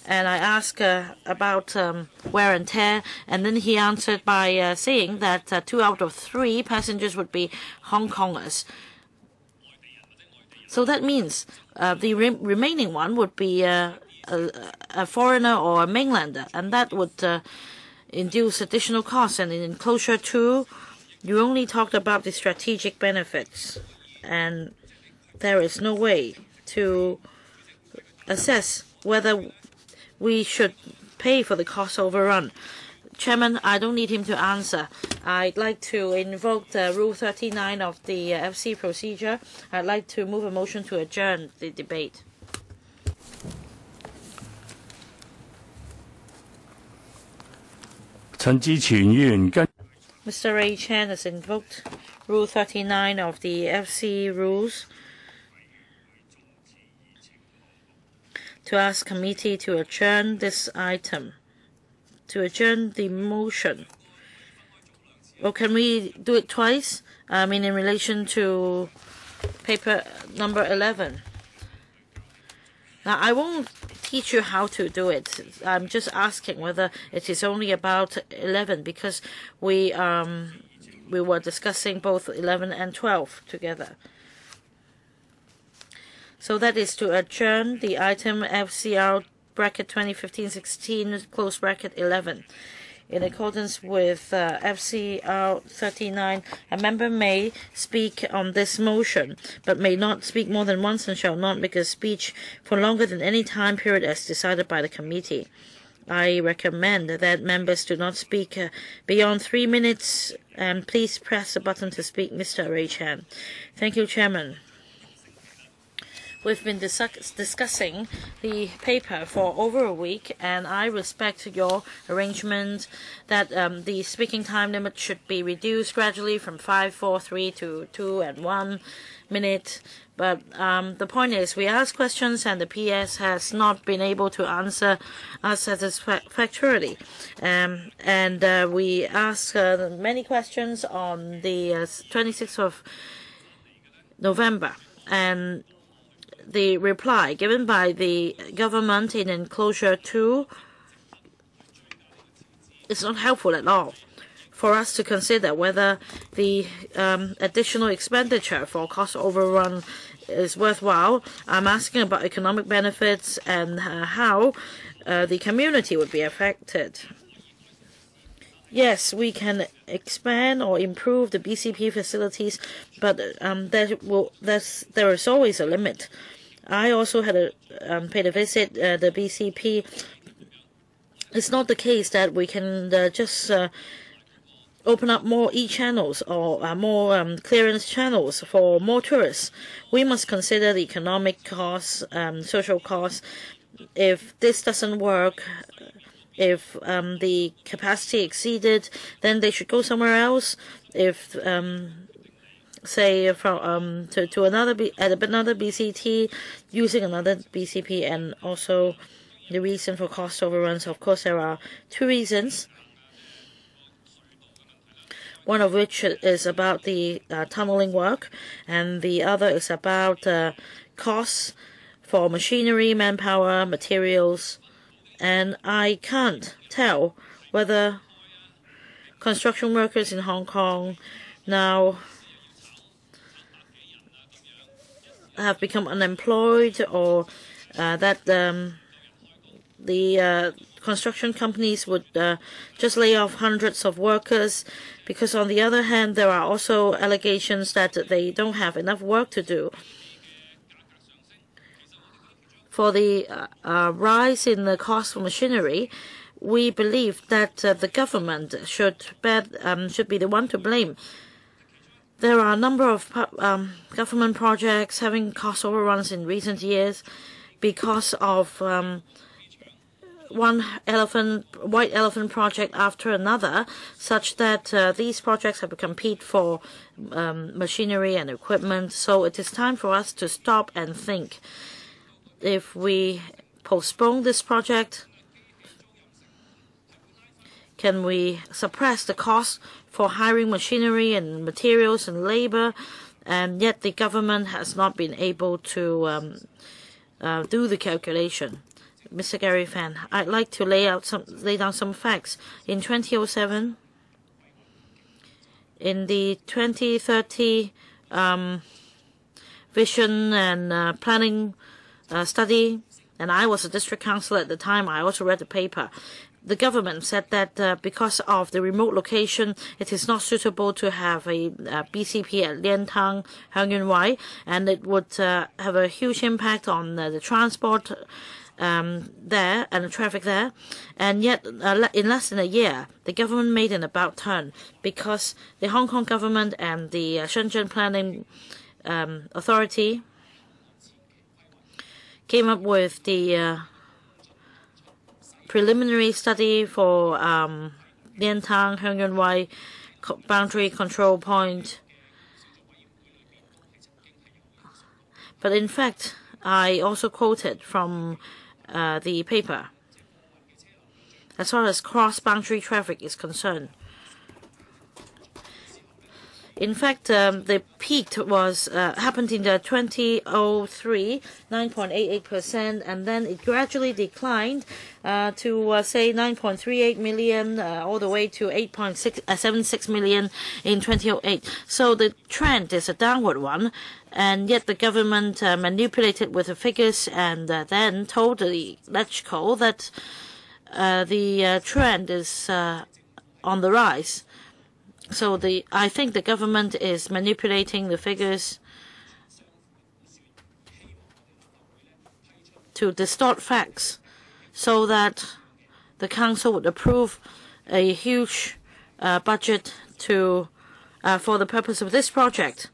And I asked about wear and tear, and then he answered by saying that 2 out of 3 passengers would be Hong Kongers. So that means the remaining one would be a foreigner or a mainlander, and that would induce additional costs. And in enclosure 2, you only talked about the strategic benefits, and there is no way to assess whether we should pay for the cost overrun. Chairman, I don't need him to answer. I'd like to invoke the Rule 39 of the FC procedure. I'd like to move a motion to adjourn the debate. Mr. Ray Chan has invoked Rule 39 of the FC rules to ask committee to adjourn this item, to adjourn the motion. Or can we do it twice? I mean, in relation to paper number 11. Now, I won't teach you how to do it. I'm just asking whether it is only about 11, because we were discussing both 11 and 12 together. So that is to adjourn the item FCR bracket 2015-16 close bracket 11. In accordance with FCR 39, a member may speak on this motion, but may not speak more than once and shall not make a speech for longer than any time period as decided by the committee. I recommend that members do not speak beyond 3 minutes, and please press the button to speak, Mr. Ray Chan. Thank you, Chairman. We've been discussing the paper for over a week, and I respect your arrangement that the speaking time limit should be reduced gradually from 5, 4, 3 to 2 and 1 minute. But the point is, we ask questions and the PS has not been able to answer us satisfactorily. And we asked many questions on the 26th of November. And the reply given by the government in enclosure 2 is not helpful at all for us to consider whether the additional expenditure for cost overrun is worthwhile. I'm asking about economic benefits and how the community would be affected. Yes, we can expand or improve the BCP facilities, but there is always a limit. I also had paid a visit the BCP. It's not the case that we can just open up more e-channels or more clearance channels for more tourists. We must consider the economic costs, social costs. If this doesn't work, if the capacity exceeded, then they should go somewhere else. If say from to another BCT, using another BCP, and also the reason for cost overruns. Of course, there are two reasons. One of which is about the tunneling work, and the other is about costs for machinery, manpower, materials, and I can't tell whether construction workers in Hong Kong now have become unemployed, or that the construction companies would just lay off hundreds of workers, because on the other hand, there are also allegations that they don't have enough work to do. For the rise in the cost of machinery, we believe that the government should be the one to blame. There are a number of government projects having cost overruns in recent years because of one white elephant project after another, such that these projects have to compete for machinery and equipment. So it is time for us to stop and think. If we postpone this project, can we suppress the cost for hiring machinery and materials and labor? And yet the government has not been able to do the calculation. Mr. Gary Fan, I'd like to lay down some facts. In 2007, in the 2030 vision and planning study, and I was a district councillor at the time, I also read the paper. The government said that because of the remote location, it is not suitable to have a BCP at Liantang, Heng Yun Wai, and it would have a huge impact on the transport there and the traffic there. And yet, in less than a year, the government made an about turn, because the Hong Kong government and the Shenzhen Planning Authority came up with the preliminary study for Liantang, Heng Yun Wai boundary control point. But in fact, I also quoted from the paper. As far as cross-boundary traffic is concerned, in fact, the peak was happened in the 2003, 9.88%, and then it gradually declined to say 9.38 million, all the way to 8.76 million in 2008. So the trend is a downward one, and yet the government manipulated with the figures and then told the LegCo that the trend is on the rise. So I think the government is manipulating the figures to distort facts, so that the council would approve a huge budget for the purpose of this project.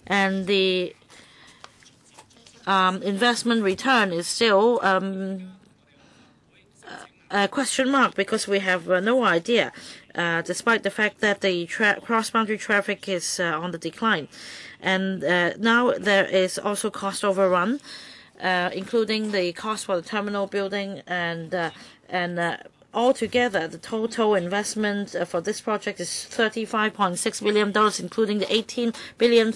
and the investment return is still a question mark because we have no idea, despite the fact that the cross-boundary traffic is on the decline. And now there is also cost overrun, including the cost for the terminal building, and altogether the total investment for this project is $35.6 billion, including the $18 billion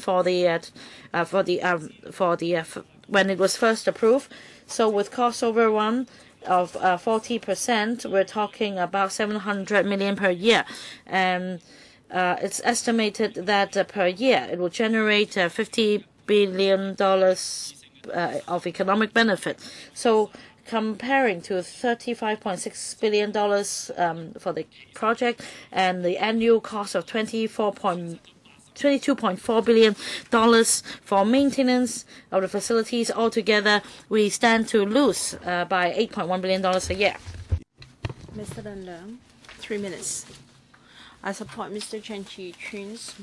when it was first approved. So with cost overrun of 40%, we're talking about $700 million per year, and it's estimated that per year it will generate $50 billion of economic benefit. So comparing to $35.6 billion for the project and the annual cost of $22.4 billion for maintenance of the facilities, altogether we stand to lose by $8.1 billion a year. Mr. Leung, 3 minutes. I support Mr. Chen Chi-chun's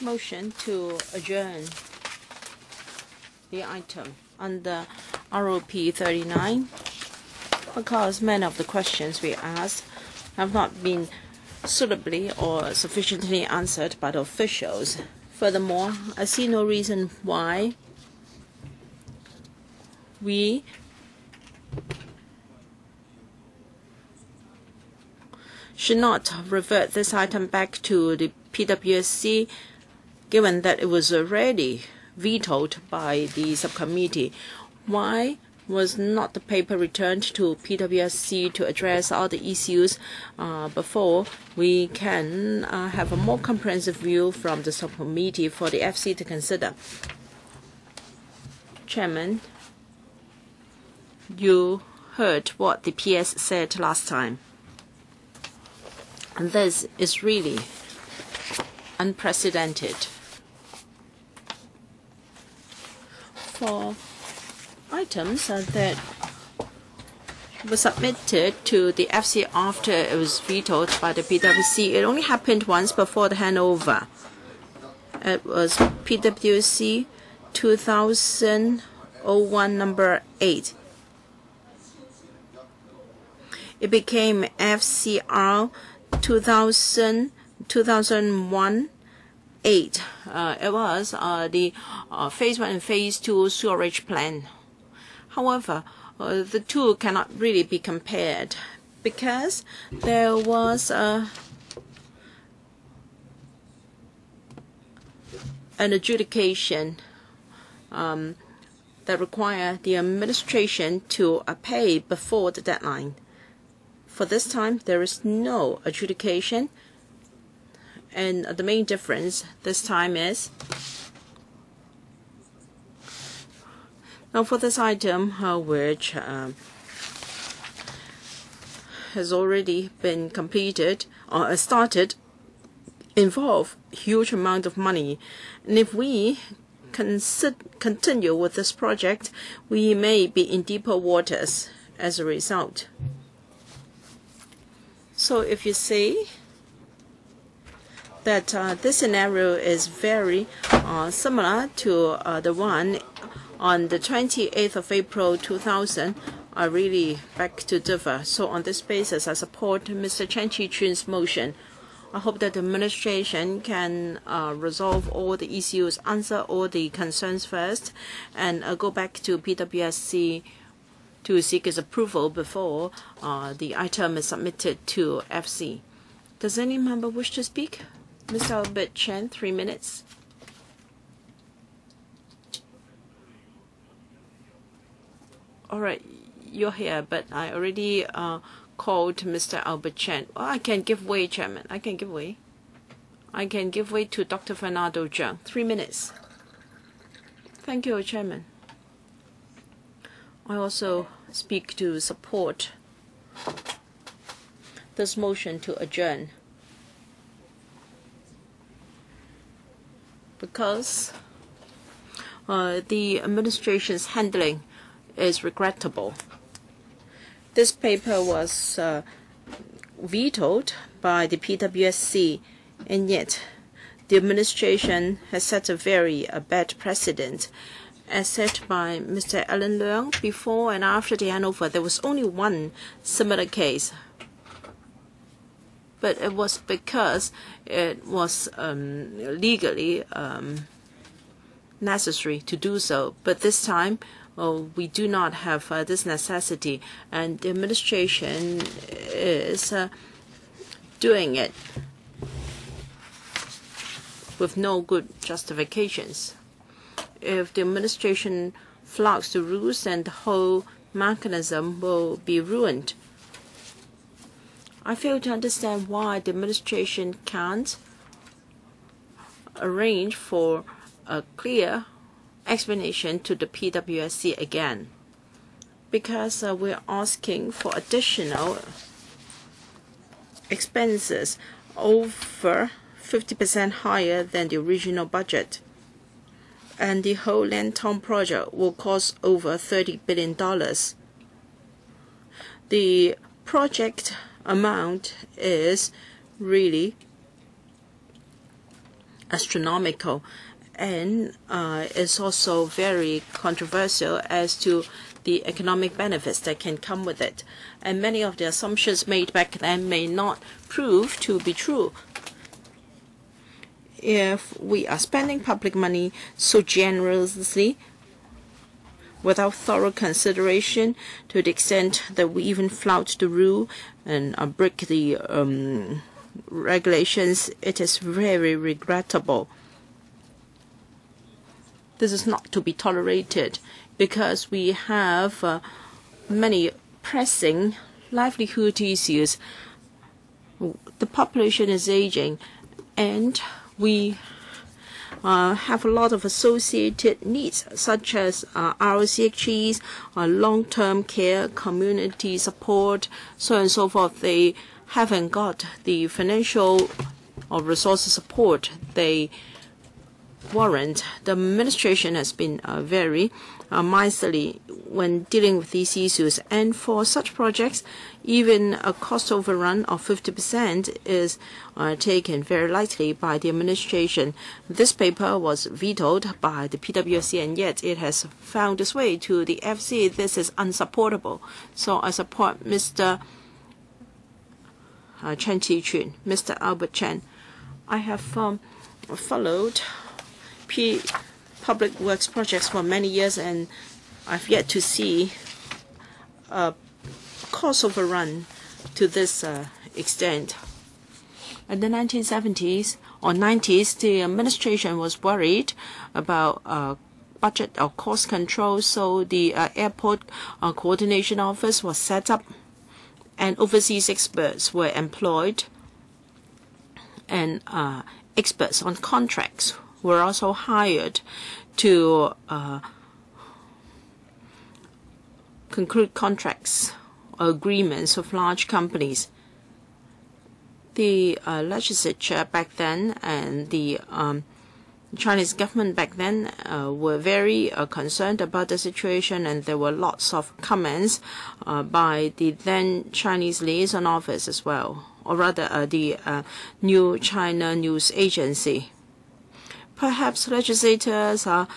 motion to adjourn the item under ROP 39 because many of the questions we asked have not been suitably or sufficiently answered by the officials. Furthermore, I see no reason why we should not revert this item back to the PWSC, given that it was already vetoed by the subcommittee. Why was not the paper returned to PWSC to address all the issues before we can have a more comprehensive view from the subcommittee for the FC to consider? Chairman, you heard what the PS said last time. And this is really unprecedented. For items that were submitted to the FC after it was vetoed by the PwC, it only happened once before the handover. It was PwC 2001 number 8. It became FCR 2001 8. It was the phase 1 and phase 2 sewerage plan. However, the two cannot really be compared because there was an adjudication that required the administration to pay before the deadline. For this time, there is no adjudication, and the main difference this time is now for this item, which has already been completed or started, involve huge amount of money, and if we continue with this project, we may be in deeper waters as a result. So if you say that this scenario is very similar to the one on the 28th of April 2000, I really beg to differ. So on this basis, I support Mr. Chen Chi-chun's motion. I hope that the administration can resolve all the issues, answer all the concerns first, and go back to PwSC to seek its approval before the item is submitted to FC. Does any member wish to speak? Mr. Albert Chen, 3 minutes. All right, you're here, but I already called Mr. Albert Chen. Oh, I can give way, Chairman. I can give way. I can give way to Dr. Fernando Zhang. 3 minutes. Thank you, Chairman. I also speak to support this motion to adjourn because the administration's handling is regrettable. This paper was vetoed by the PwSC, and yet the administration has set a very bad precedent. As said by Mr. Alan Leung, before and after the handover, there was only one similar case. But it was because it was legally necessary to do so. But this time, we do not have this necessity, and the administration is doing it with no good justifications. If the administration flouts the rules, then the whole mechanism will be ruined. I fail to understand why the administration can't arrange for a clear explanation to the PWSC again, because we're asking for additional expenses over 50% higher than the original budget. And the whole Lantong project will cost over $30 billion. The project amount is really astronomical, and it's also very controversial as to the economic benefits that can come with it. And many of the assumptions made back then may not prove to be true. If we are spending public money so generously without thorough consideration, to the extent that we even flout the rule and break the regulations, it is very regrettable. This is not to be tolerated, because we have many pressing livelihood issues. The population is aging, and we have a lot of associated needs, such as ROCHEs, long-term care, community support, so on and so forth. They haven't got the financial or resources support they warrant. The administration has been very miserly when dealing with these issues, and for such projects, even a cost overrun of 50% is taken very lightly by the administration. This paper was vetoed by the PWC, and yet it has found its way to the FC. This is unsupportable. So I support Mr. Chen Chi-chun, Mr. Albert Chen. I have followed public works projects for many years, and I've yet to see a cost overrun to this extent. In the 1970s or 90s, the administration was worried about budget or cost control, so the airport coordination office was set up, and overseas experts were employed, and experts on contracts were also hired to conclude contracts or agreements with large companies. The legislature back then and the Chinese government back then were very concerned about the situation, and there were lots of comments by the then Chinese liaison office as well, or rather the New China News Agency. Perhaps legislators are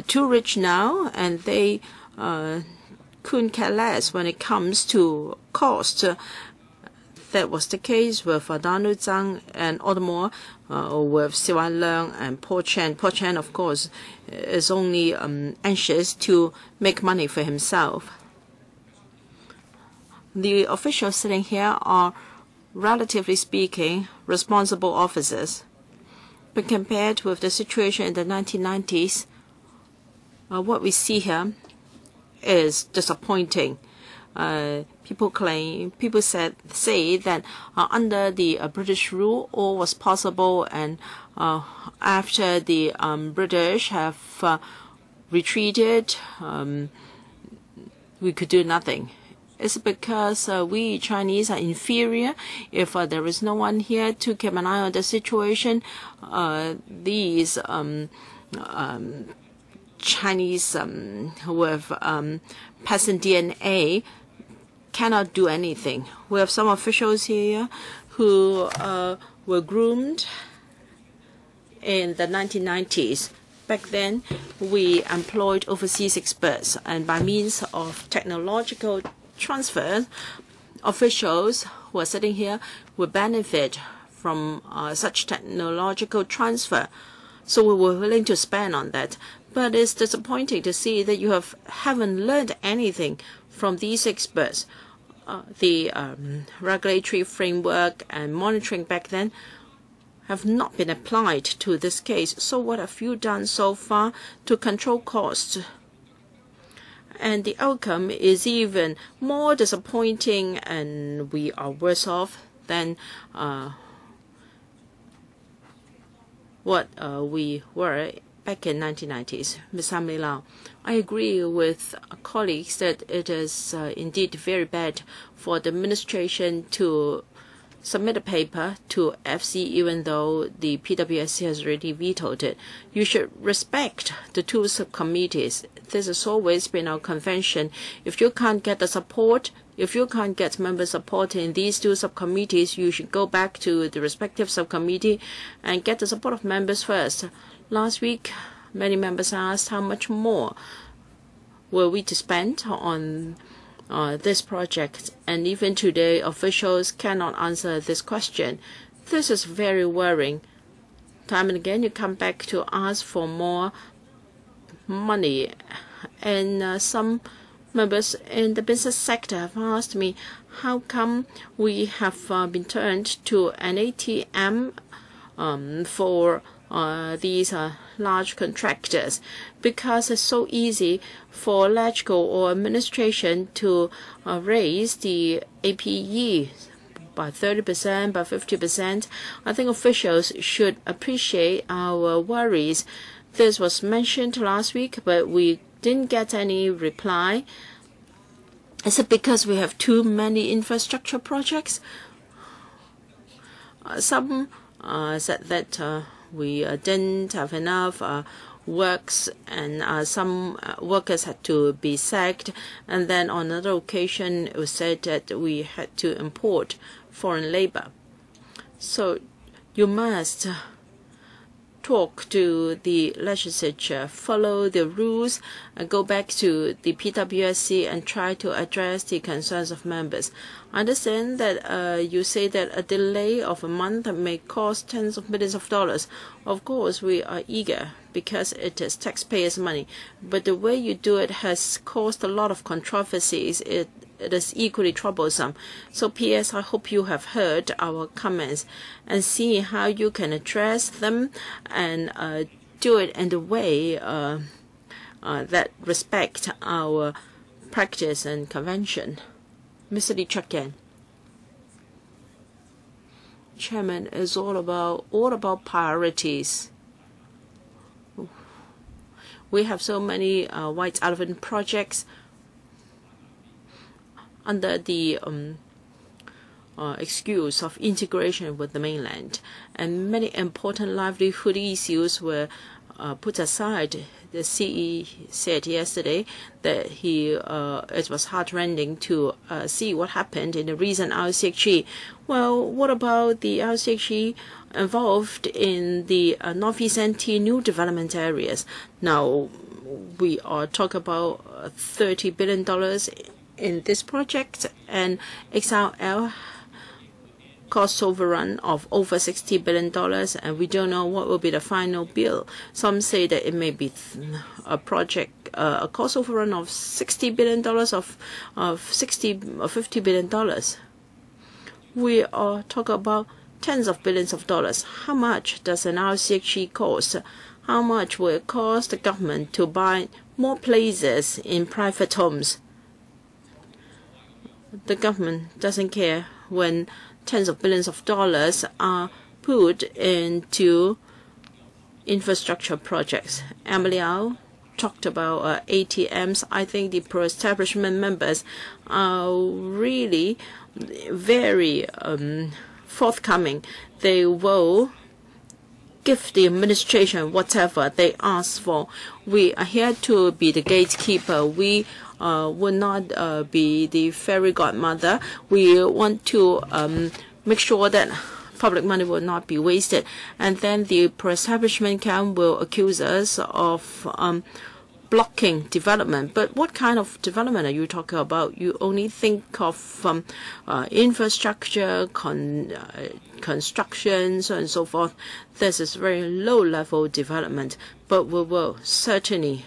too rich now, and they couldn't care less when it comes to cost. That was the case with Donald Tsang, and all the more with Siwa Leung and Paul Chen. Paul Chen, of course, is only anxious to make money for himself. The officials sitting here are, relatively speaking, responsible officers. But compared with the situation in the 1990s, what we see here is disappointing. People say that under the British rule, all was possible, and after the British have retreated, we could do nothing. It's because we Chinese are inferior. If there is no one here to keep an eye on the situation, these Chinese with peasant DNA cannot do anything. We have some officials here who were groomed in the 1990s. Back then, we employed overseas experts, and by means of technological transfer, officials who are sitting here will benefit from such technological transfer. So we were willing to spend on that. But it's disappointing to see that you haven't learned anything from these experts. The regulatory framework and monitoring back then have not been applied to this case. So what have you done so far to control costs? And the outcome is even more disappointing, and we are worse off than what we were back in 1990s. Ms. Hamley Lau, I agree with colleagues that it is indeed very bad for the administration to submit a paper to FC even though the PWSC has already vetoed it. You should respect the two subcommittees. This has always been our convention. If you can't get the support, if you can't get member support in these two subcommittees, you should go back to the respective subcommittee and get the support of members first. Last week, many members asked how much more were we to spend on this project, and even today officials cannot answer this question. This is very worrying. Time and again you come back to ask for more money, and some members in the business sector have asked me how come we have been turned to an ATM for these large contractors, because it's so easy for LegCo or administration to raise the APE by 30%, by 50%. I think officials should appreciate our worries. This was mentioned last week, but we didn't get any reply. Is it because we have too many infrastructure projects? Some said that we didn't have enough works, and some workers had to be sacked. And then on another occasion, it was said that we had to import foreign labor. So you must talk to the legislature, follow the rules, and go back to the PWSC and try to address the concerns of members. I understand that you say that a delay of a month may cost tens of millions of dollars. Of course, we are eager because it is taxpayers' money. But the way you do it has caused a lot of controversies. It is equally troublesome. So, P.S., I hope you have heard our comments and see how you can address them and do it in the way that respect our practice and convention. Mr. Lee Chuk-yen. Chairman, is all about priorities. We have so many white elephant projects under the excuse of integration with the mainland, and many important livelihood issues were put aside. The CE said yesterday that it was heartrending to see what happened in the recent RCHE. Well, what about the RCHE involved in the Northeast NT new development areas? Now, we are talking about $30 billion in this project, and XRL cost overrun of over $60 billion, and we don't know what will be the final bill. Some say that it may be a project, a cost overrun of $60 billion, of $60 or $50 billion. We are talking about tens of billions of dollars. How much does an RCHE cost? How much will it cost the government to buy more places in private homes? The government doesn't care when tens of billions of dollars are put into infrastructure projects. Emily Au talked about ATMs. I think the pro-establishment members are really very forthcoming. They will give the administration whatever they ask for. We are here to be the gatekeeper. We will not be the fairy godmother. We want to make sure that public money will not be wasted. And then the pro-establishment camp will accuse us of blocking development. But what kind of development are you talking about? You only think of infrastructure, construction, so on and so forth. This is very low-level development, but we will certainly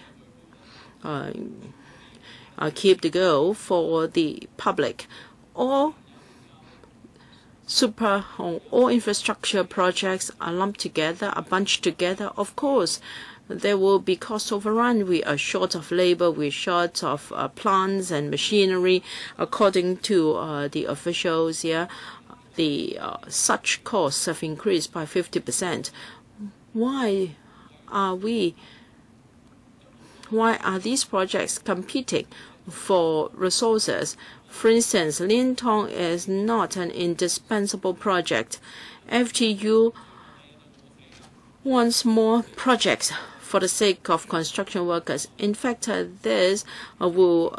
keep the goal for the public. All infrastructure projects are lumped together, are bunched together. Of course, there will be cost overrun. We are short of labor. We're short of plants and machinery. According to the officials here, such costs have increased by 50%. Why are these projects competing for resources? For instance, Lin Tong is not an indispensable project. FTU wants more projects for the sake of construction workers. In fact, this will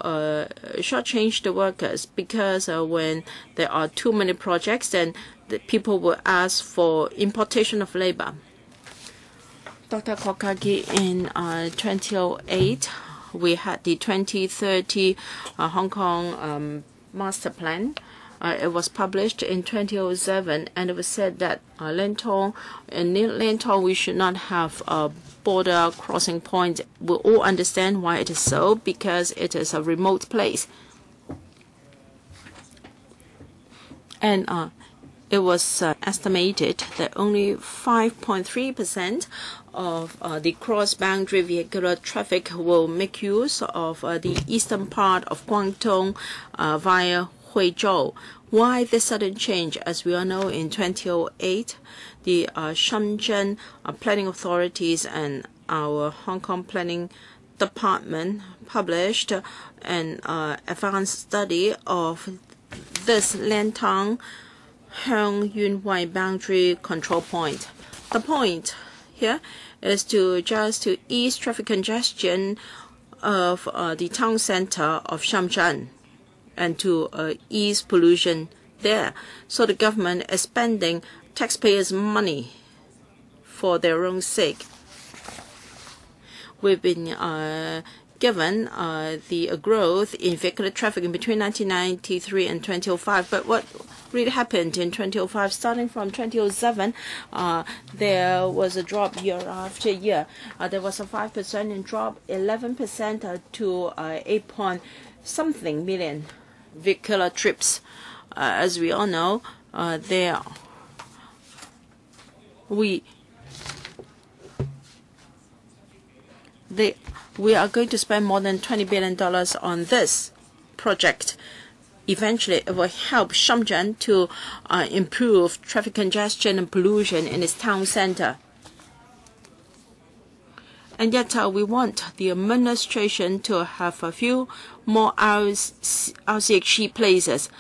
shortchange the workers, because when there are too many projects, then the people will ask for importation of labor. Dr. Kokagi, in 2008, we had the 2030 Hong Kong Master Plan. It was published in 2007, and it was said that in Lantong we should not have a border crossing point. We all understand why it is so, because it is a remote place. And it was estimated that only 5.3% of the cross-boundary vehicular traffic will make use of the eastern part of Guangdong via Huizhou. Why this sudden change? As we all know, in 2008, the Shenzhen planning authorities and our Hong Kong planning department published an advanced study of this Lantong Hong Yun Wai boundary control point. The point here is to ease traffic congestion of the town center of Shenzhen, and to ease pollution there. So the government is spending taxpayers' money for their own sake. We've been given the growth in vehicular traffic in between 1993 and 2005. But what really happened in 2005, starting from 2007, there was a drop year after year. There was a 5% in drop, 11% to 8-point-something million vehicular trips. As we all know, we are going to spend more than $20 billion on this project. Eventually, it will help Shenzhen to improve traffic congestion and pollution in its town center. And yet, we want the administration to have a few more RCHE places.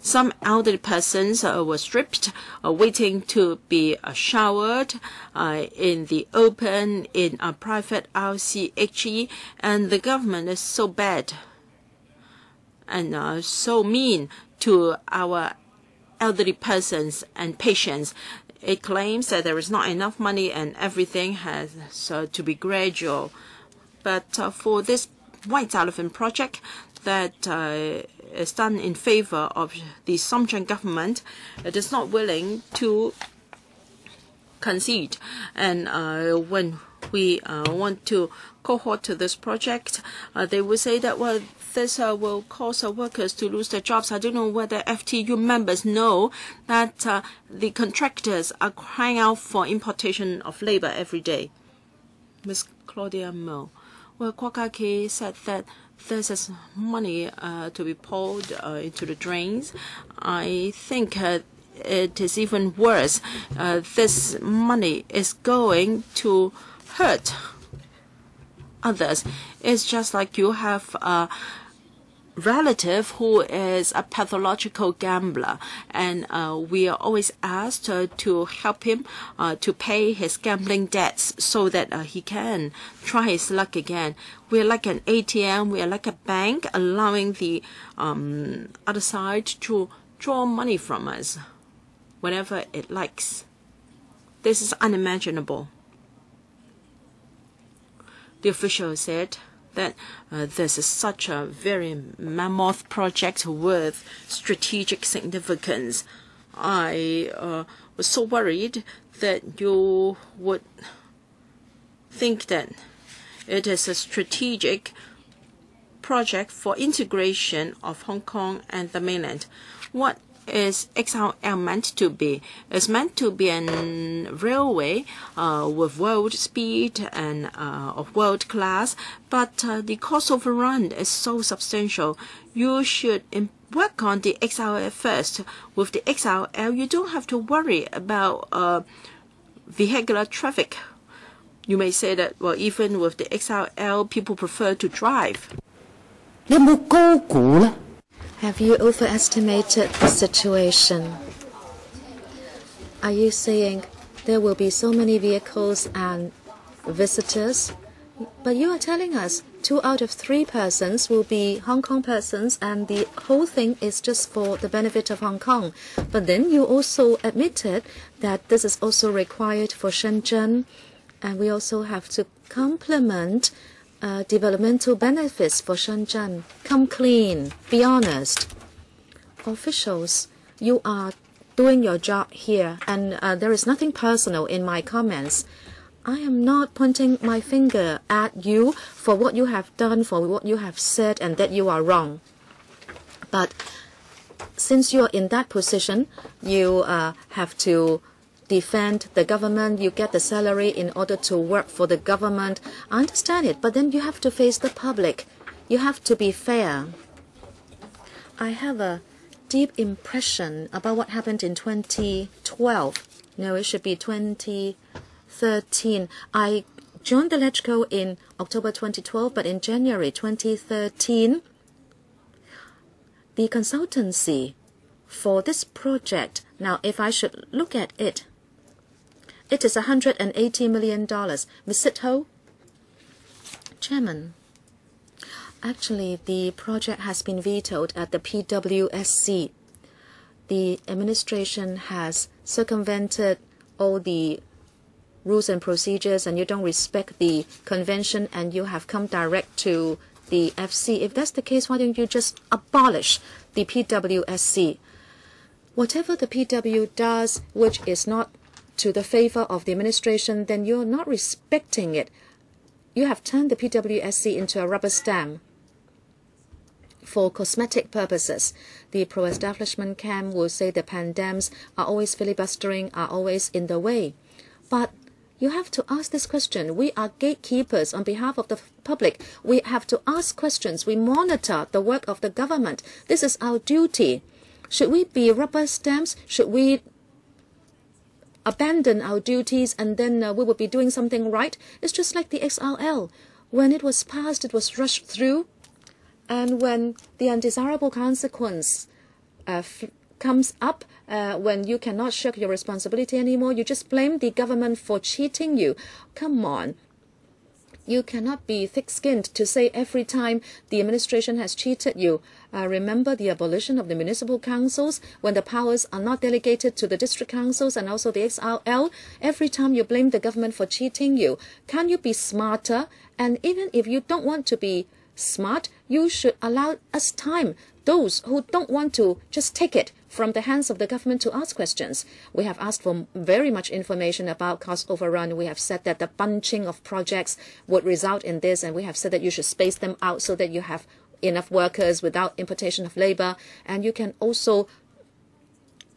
Some elderly persons were stripped, waiting to be showered in the open in a private RCHE, and the government is so bad and so mean to our elderly persons and patients. It claims that there is not enough money and everything has to be gradual. But for this White Elephant project that is done in favor of the Shenzhen government, it is not willing to concede. And when we want to cohort to this project, they will say that, well, this will cause workers to lose their jobs. I don't know whether FTU members know that the contractors are crying out for importation of labor every day. Ms. Claudia Mo. Well, Kwakake said that this is money to be poured into the drains. I think it is even worse. This money is going to hurt others. It's just like you have a relative who is a pathological gambler, and we are always asked to help him to pay his gambling debts so that he can try his luck again. We are like an ATM, we are like a bank, allowing the other side to draw money from us. whenever it likes. This is unimaginable. The official said that this is such a very mammoth project with strategic significance. I was so worried that you would think that it is a strategic project for integration of Hong Kong and the mainland. What is XRL meant to be? It's meant to be a railway with world speed and of world class, but the cost overrun is so substantial. You should work on the XRL first. With the XRL, you don't have to worry about vehicular traffic. You may say that, well, even with the XRL, people prefer to drive. Have you overestimated the situation? Are you saying there will be so many vehicles and visitors? But you are telling us 2 out of 3 persons will be Hong Kong persons, and the whole thing is just for the benefit of Hong Kong. But then you also admitted that this is also required for Shenzhen, and we also have to complement developmental benefits for Shenzhen. Come clean, be honest. Officials, you are doing your job here, and there is nothing personal in my comments. I am not pointing my finger at you for what you have done, for what you have said, and that you are wrong. But since you are in that position, you have to defend the government. You get the salary in order to work for the government. I understand it, but then you have to face the public. You have to be fair. I have a deep impression about what happened in 2012. No, it should be 2013. I joined the LegCo in October 2012, but in January 2013, the consultancy for this project, now if I should look at it, it is $180 million. Ms. Sit-Ho? Chairman, actually the project has been vetoed at the PWSC. The administration has circumvented all the rules and procedures, and you don't respect the convention, and you have come direct to the FC. If that's the case, why don't you just abolish the PWSC? Whatever the PW does, which is not to the favor of the administration, then you're not respecting it. You have turned the PWSC into a rubber stamp for cosmetic purposes. The pro-establishment camp will say the pandemics are always filibustering, are always in the way. But you have to ask this question. We are gatekeepers on behalf of the public. We have to ask questions. We monitor the work of the government. This is our duty. Should we be rubber stamps? Should we abandon our duties and then we will be doing something right? It's just like the XRL. When it was passed, it was rushed through. And when the undesirable consequence comes up, when you cannot shirk your responsibility anymore, you just blame the government for cheating you. Come on. You cannot be thick-skinned to say every time the administration has cheated you. Remember the abolition of the municipal councils when the powers are not delegated to the district councils and also the XRL. Every time you blame the government for cheating you. Can you be smarter? And even if you don't want to be smart, you should allow us time. Those who don't want to just take it from the hands of the government to ask questions. We have asked for very much information about cost overrun. We have said that the bunching of projects would result in this, and we have said that you should space them out so that you have enough workers without importation of labor, and you can also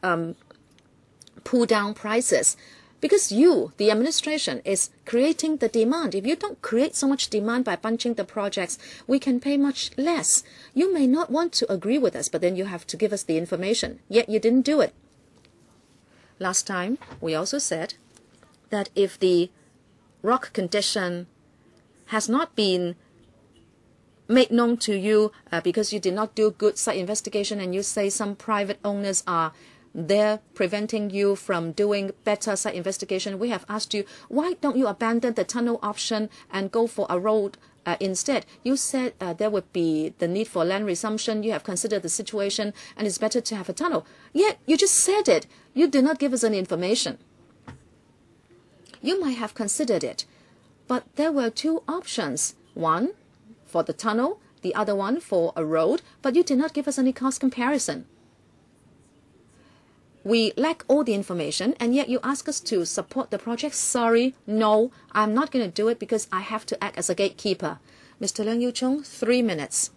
pull down prices. Because you, the administration, is creating the demand. If you don't create so much demand by bunching the projects, we can pay much less. You may not want to agree with us, but then you have to give us the information. Yet you didn't do it. Last time, we also said that if the rock condition has not been made known to you because you did not do good site investigation, and you say some private owners are there preventing you from doing better site investigation, we have asked you, why don't you abandon the tunnel option and go for a road Instead, you said there would be the need for land resumption. You have considered the situation, and it's better to have a tunnel. Yet, you just said it. You did not give us any information. You might have considered it, but there were two options. One for the tunnel, the other one for a road, but you did not give us any cost comparison. We lack all the information, and yet you ask us to support the project. Sorry, no, I'm not going to do it because I have to act as a gatekeeper. Mr. Leung Yiu-chung, 3 minutes.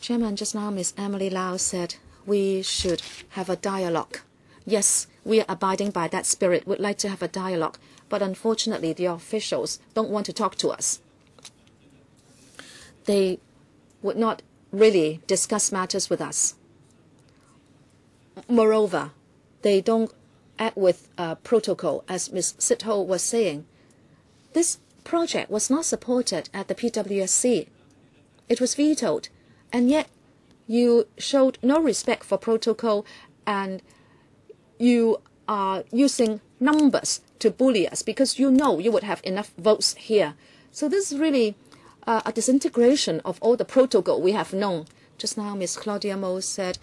Chairman, just now Ms. Emily Lau said we should have a dialogue. Yes, we are abiding by that spirit. We'd like to have a dialogue, but unfortunately the officials don't want to talk to us. They would not really discuss matters with us. Moreover, they don't act with protocol, as Ms. Sitho was saying. This project was not supported at the PWSC. It was vetoed, and yet you showed no respect for protocol, and you are using numbers to bully us because you know you would have enough votes here. So this is really a disintegration of all the protocol we have known. Just now, Ms. Claudia Mo said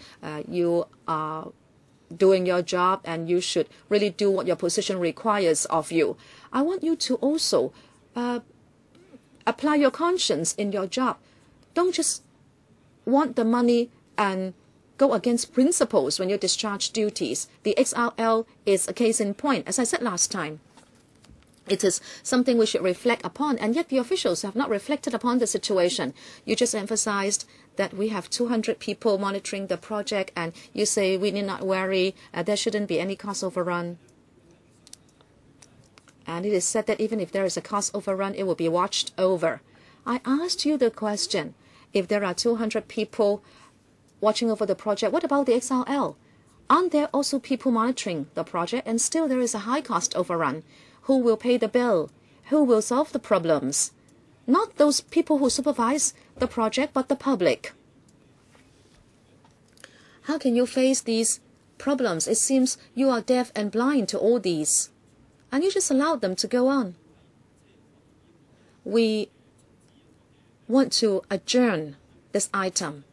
you are doing your job and you should really do what your position requires of you. I want you to also apply your conscience in your job. Don't just want the money and go against principles when you discharge duties. The XRL is a case in point, as I said last time. It is something we should reflect upon, and yet the officials have not reflected upon the situation. You just emphasized that we have 200 people monitoring the project, and you say we need not worry, there shouldn't be any cost overrun. And it is said that even if there is a cost overrun, it will be watched over. I asked you the question, if there are 200 people watching over the project, what about the XRL? Aren't there also people monitoring the project, and still there is a high cost overrun? Who will pay the bill? Who will solve the problems? Not those people who supervise the project, but the public. How can you face these problems? It seems you are deaf and blind to all these, and you just allowed them to go on. We want to adjourn this item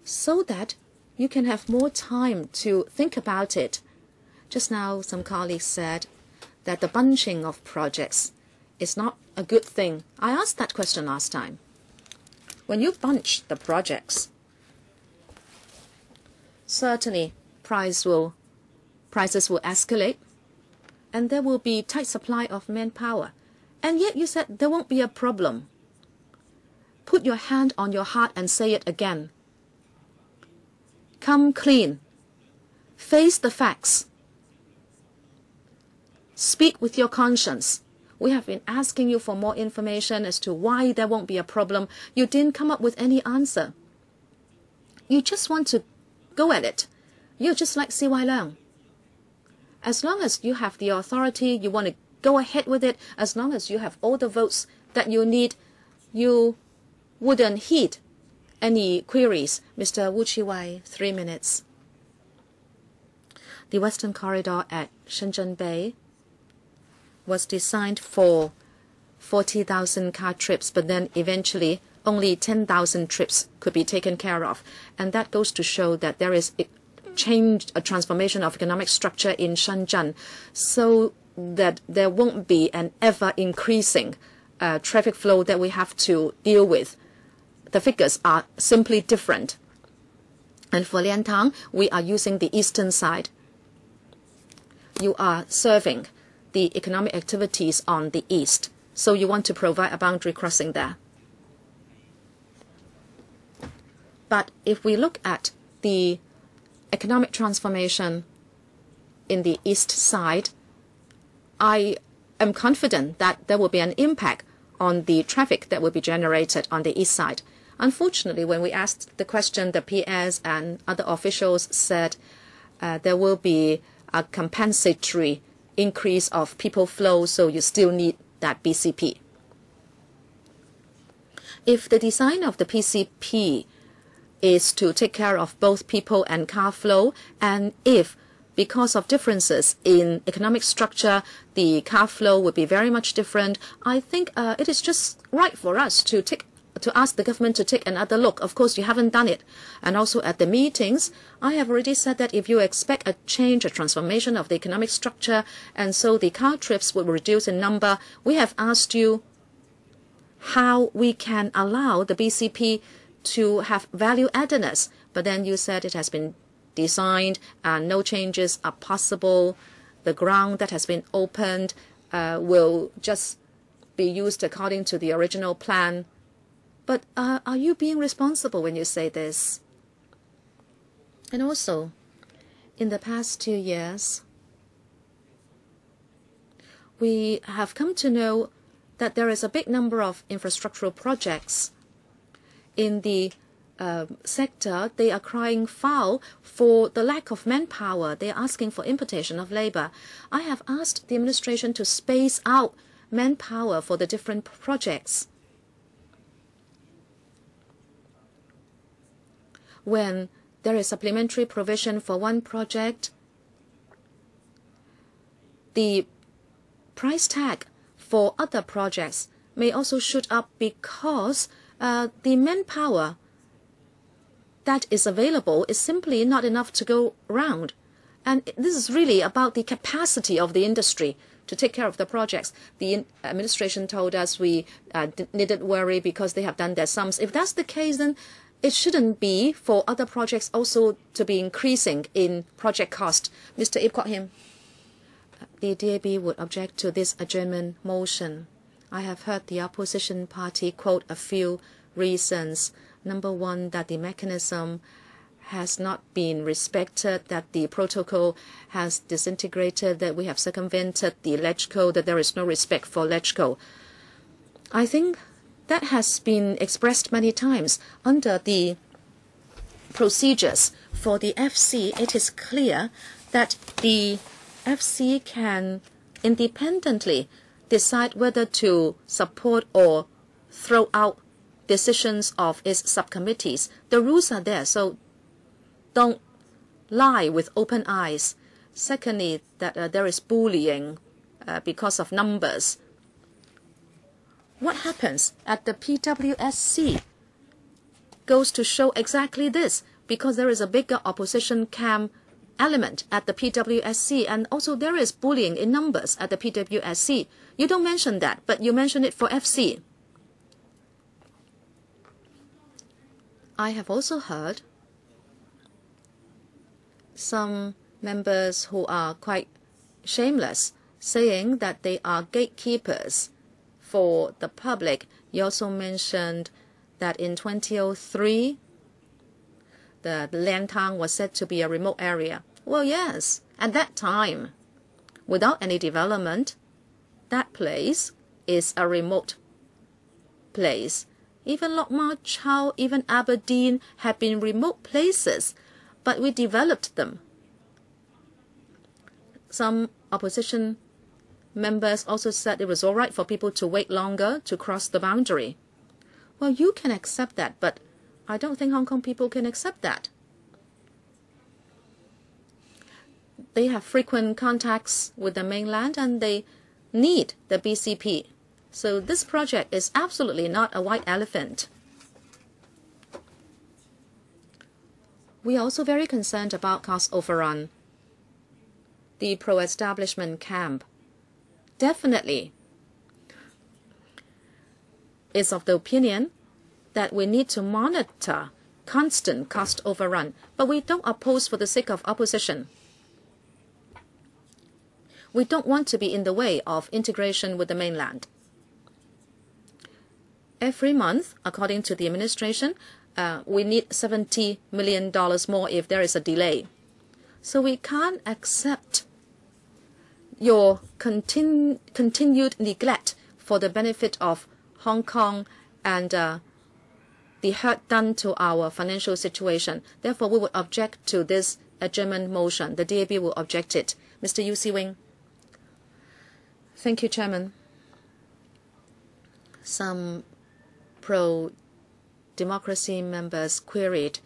so that you can have more time to think about it. Just now, some colleagues said that the bunching of projects is not a good thing. I asked that question last time. When you bunch the projects, certainly prices will escalate, and there will be tight supply of manpower. And yet you said there won't be a problem. Put your hand on your heart and say it again. Come clean. Face the facts. Speak with your conscience. We have been asking you for more information as to why there won't be a problem. You didn't come up with any answer. You just want to go at it. You're just like C.Y. Leung. As long as you have the authority, you want to go ahead with it. As long as you have all the votes that you need, you wouldn't heed any queries. Mr. Wu Chi-wai, 3 minutes. The Western Corridor at Shenzhen Bay was designed for 40,000 car trips, but then eventually only 10,000 trips could be taken care of. And that goes to show that there is a transformation of economic structure in Shenzhen, so that there won't be an ever-increasing traffic flow that we have to deal with. The figures are simply different. And for Liantang, we are using the eastern side. You are serving the economic activities on the east, so you want to provide a boundary crossing there. But if we look at the economic transformation in the east side, I am confident that there will be an impact on the traffic that will be generated on the east side. Unfortunately, when we asked the question, the PS and other officials said there will be a compensatory increase of people flow, so you still need that BCP. If the design of the PCP is to take care of both people and car flow, and if because of differences in economic structure, the car flow would be very much different. I think it is just right for us to ask the government to take another look. Of course, you haven't done it. And also at the meetings, I have already said that if you expect a change, a transformation of the economic structure, and so the car trips will reduce in number, we have asked you how we can allow the BCP to have value addedness. But then you said it has been designed and no changes are possible. The ground that has been opened will just be used according to the original plan. But are you being responsible when you say this? And also, in the past 2 years, we have come to know that there is a big number of infrastructural projects in the sector. They are crying foul for the lack of manpower. They are asking for importation of labor. I have asked the administration to space out manpower for the different projects. When there is supplementary provision for one project, the price tag for other projects may also shoot up because the manpower that is available is simply not enough to go round. And this is really about the capacity of the industry to take care of the projects. The administration told us we needn't worry because they have done their sums. If that's the case, then it shouldn't be for other projects also to be increasing in project cost. Mr. Ip Kwok Him, the DAB would object to this adjournment motion. I have heard the opposition party quote a few reasons. Number one, that the mechanism has not been respected, that the protocol has disintegrated, that we have circumvented the LegCo, that there is no respect for LegCo. I think that has been expressed many times. Under the procedures for the FC, it is clear that the FC can independently decide whether to support or throw out decisions of its subcommittees. The rules are there, so don't lie with open eyes. Secondly, that there is bullying because of numbers. What happens at the PWSC goes to show exactly this, because there is a bigger opposition camp element at the PWSC, and also there is bullying in numbers at the PWSC. You don't mention that, but you mention it for FC. I have also heard some members who are quite shameless saying that they are gatekeepers for the public. You also mentioned that in 2003, the Lantang was said to be a remote area. Well, yes, at that time, without any development, that place is a remote place. Even Lok Ma Chau, even Aberdeen have been remote places, but we developed them. Some opposition members also said it was all right for people to wait longer to cross the boundary. Well, you can accept that, but I don't think Hong Kong people can accept that. They have frequent contacts with the mainland and they need the BCP. So this project is absolutely not a white elephant. We are also very concerned about cost overrun. The pro-establishment camp definitely is of the opinion that we need to monitor constant cost overrun, but we don't oppose for the sake of opposition. We don't want to be in the way of integration with the mainland. Every month, according to the administration, we need $70 million more if there is a delay. So we can't accept your continued neglect for the benefit of Hong Kong and the hurt done to our financial situation. Therefore, we would object to this adjournment motion. The DAB will object it. Mr. Yu Si-wing. Thank you, Chairman. Some pro-democracy members queried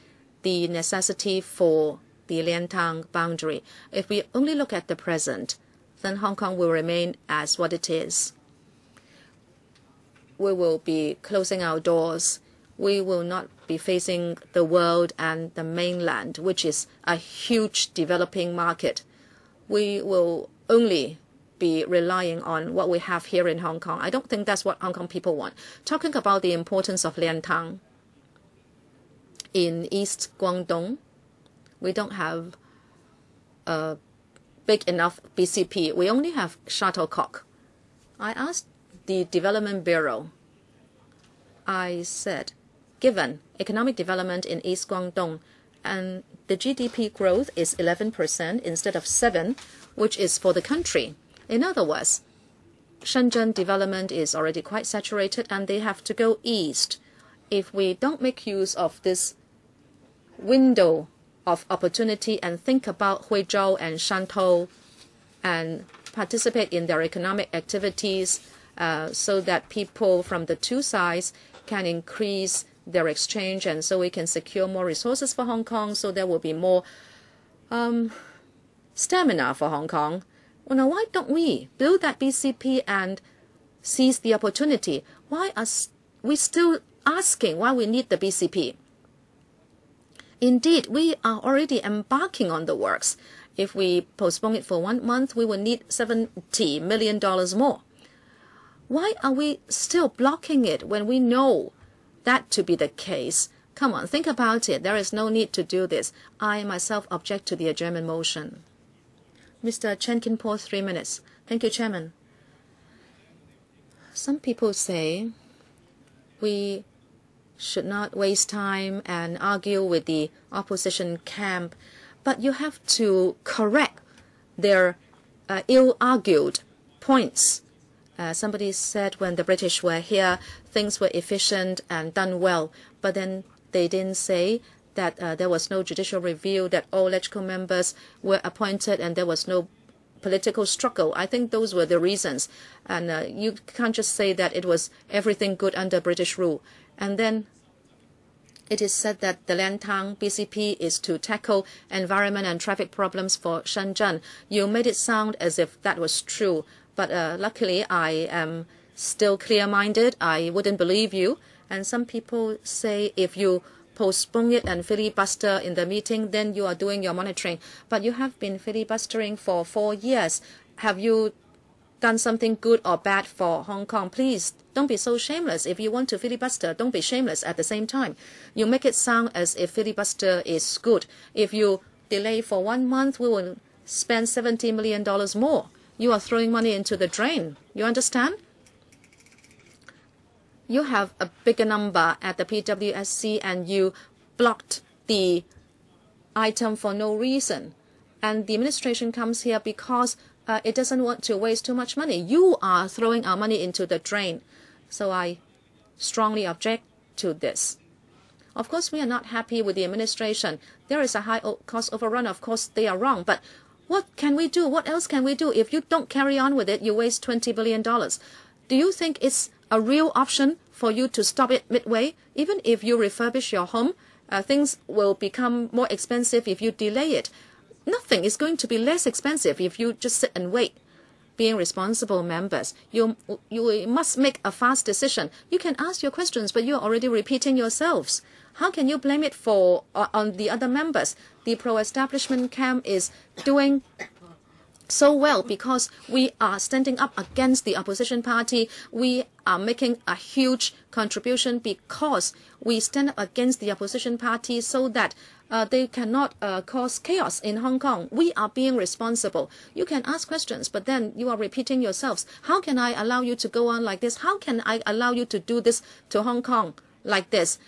the necessity for the Liantang boundary. If we only look at the present, then Hong Kong will remain as what it is. We will be closing our doors. We will not be facing the world and the mainland, which is a huge developing market. We will only be relying on what we have here in Hong Kong. I don't think that's what Hong Kong people want. Talking about the importance of Liantang, in East Guangdong, we don't have a big enough BCP. We only have shuttlecock. I asked the Development Bureau, I said, given economic development in East Guangdong and the GDP growth is 11% instead of 7%, which is for the country. In other words, Shenzhen development is already quite saturated and they have to go east. If we don't make use of this window of opportunity and think about Huizhou and Shantou and participate in their economic activities so that people from the two sides can increase their exchange and so we can secure more resources for Hong Kong, so there will be more stamina for Hong Kong. Well, now, why don't we build that BCP and seize the opportunity? Why are we still asking why we need the BCP? Indeed, we are already embarking on the works. If we postpone it for 1 month, we will need $70 million more. Why are we still blocking it when we know that to be the case? Come on, think about it. There is no need to do this. I myself object to the adjournment motion. Mr. Chen Kin-po, 3 minutes. Thank you, Chairman. Some people say we should not waste time and argue with the opposition camp, but you have to correct their ill-argued points. Somebody said when the British were here, things were efficient and done well, but then they didn't say that there was no judicial review, that all electrical members were appointed and there was no political struggle. I think those were the reasons. And you can't just say that it was everything good under British rule. And then it is said that the Liantang BCP is to tackle environment and traffic problems for Shenzhen. You made it sound as if that was true. But luckily, I am still clear-minded. I wouldn't believe you. And some people say if you postpone it and filibuster in the meeting, then you are doing your monitoring. But you have been filibustering for 4 years. Have you done something good or bad for Hong Kong? Please don't be so shameless. If you want to filibuster, don't be shameless at the same time. You make it sound as if filibuster is good. If you delay for 1 month, we will spend $70 million more. You are throwing money into the drain. You understand? You have a bigger number at the PWSC and you blocked the item for no reason. And the administration comes here because it doesn't want to waste too much money. You are throwing our money into the drain. So I strongly object to this. Of course, we are not happy with the administration. There is a high cost overrun. Of course, they are wrong. But what can we do? What else can we do? If you don't carry on with it, you waste $20 billion. Do you think it's a real option for you to stop it midway? Even if you refurbish your home, things will become more expensive if you delay it. Nothing is going to be less expensive if you just sit and wait. Being responsible members, you must make a fast decision. You can ask your questions, but you're already repeating yourselves. How can you blame it on the other members? The pro-establishment camp is doing so well because we are standing up against the opposition party. We are making a huge contribution because we stand up against the opposition party so that they cannot cause chaos in Hong Kong. We are being responsible. You can ask questions, but then you are repeating yourselves. How can I allow you to go on like this? How can I allow you to do this to Hong Kong like this?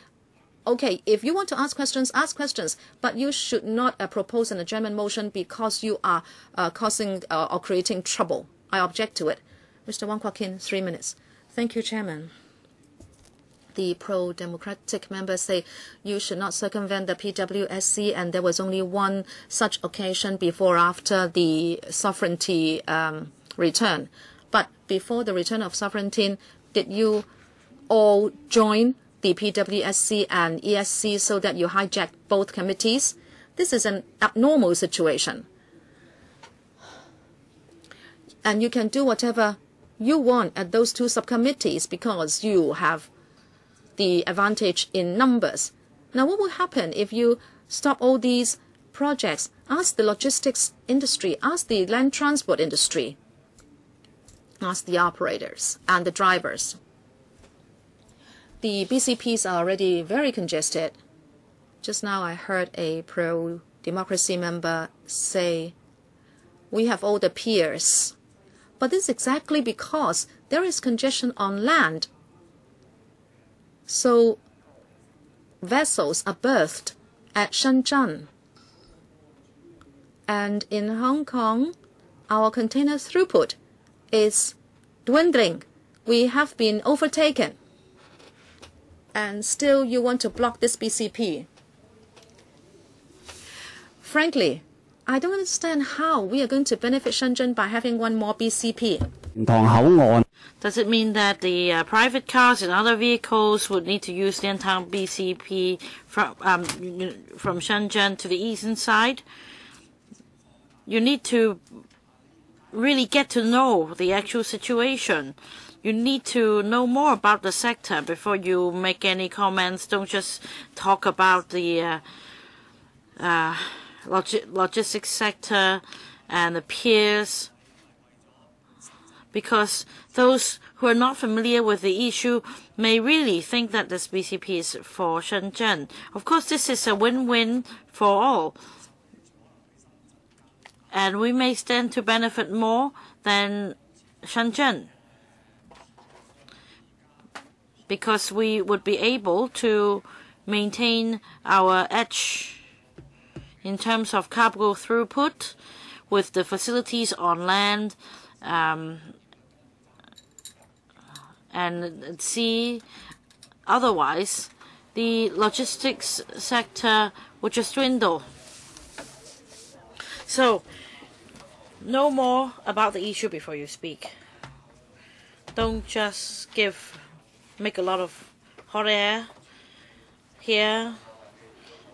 Okay, if you want to ask questions, but you should not propose an adjournment motion because you are causing or creating trouble. I object to it. Mr. Wong Kwok Kin, 3 minutes. Thank you, Chairman. The pro-democratic members say you should not circumvent the PWSC, and there was only one such occasion before or after the sovereignty return. But before the return of sovereignty, did you all join the PWSC and ESC so that you hijacked both committees? This is an abnormal situation. And you can do whatever you want at those two subcommittees because you have the advantage in numbers. Now, what will happen if you stop all these projects? Ask the logistics industry, ask the land transport industry, ask the operators and the drivers. The BCPs are already very congested. Just now I heard a pro-democracy member say, we have all the piers. But this is exactly because there is congestion on land. So vessels are berthed at Shenzhen. And in Hong Kong, our container throughput is dwindling. We have been overtaken. And still you want to block this BCP. Frankly, I don't understand how we are going to benefit Shenzhen by having one more BCP. Does it mean that the private cars and other vehicles would need to use the entire BCP from Shenzhen to the eastern side? You need to really get to know the actual situation. You need to know more about the sector before you make any comments. Don't just talk about the logistics sector and the piers, because those who are not familiar with the issue may really think that this BCP is for Shenzhen. Of course, this is a win-win for all, and we may stand to benefit more than Shenzhen, because we would be able to maintain our edge in terms of cargo throughput with the facilities on land and sea. Otherwise, the logistics sector would just dwindle. So, know more about the issue before you speak. Don't just make a lot of hot air here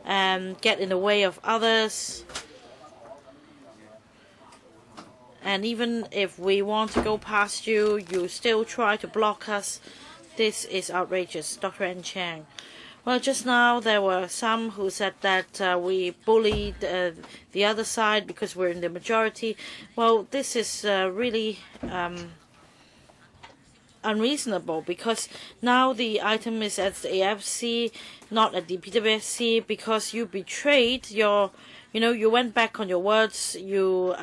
and get in the way of others. And even if we want to go past you, you still try to block us. This is outrageous. Dr. N. Chang. Well, just now there were some who said that we bullied the other side because we're in the majority. Well, this is really unreasonable, because now the item is at the AFC, not at the PWSC, because you betrayed your, you went back on your words. You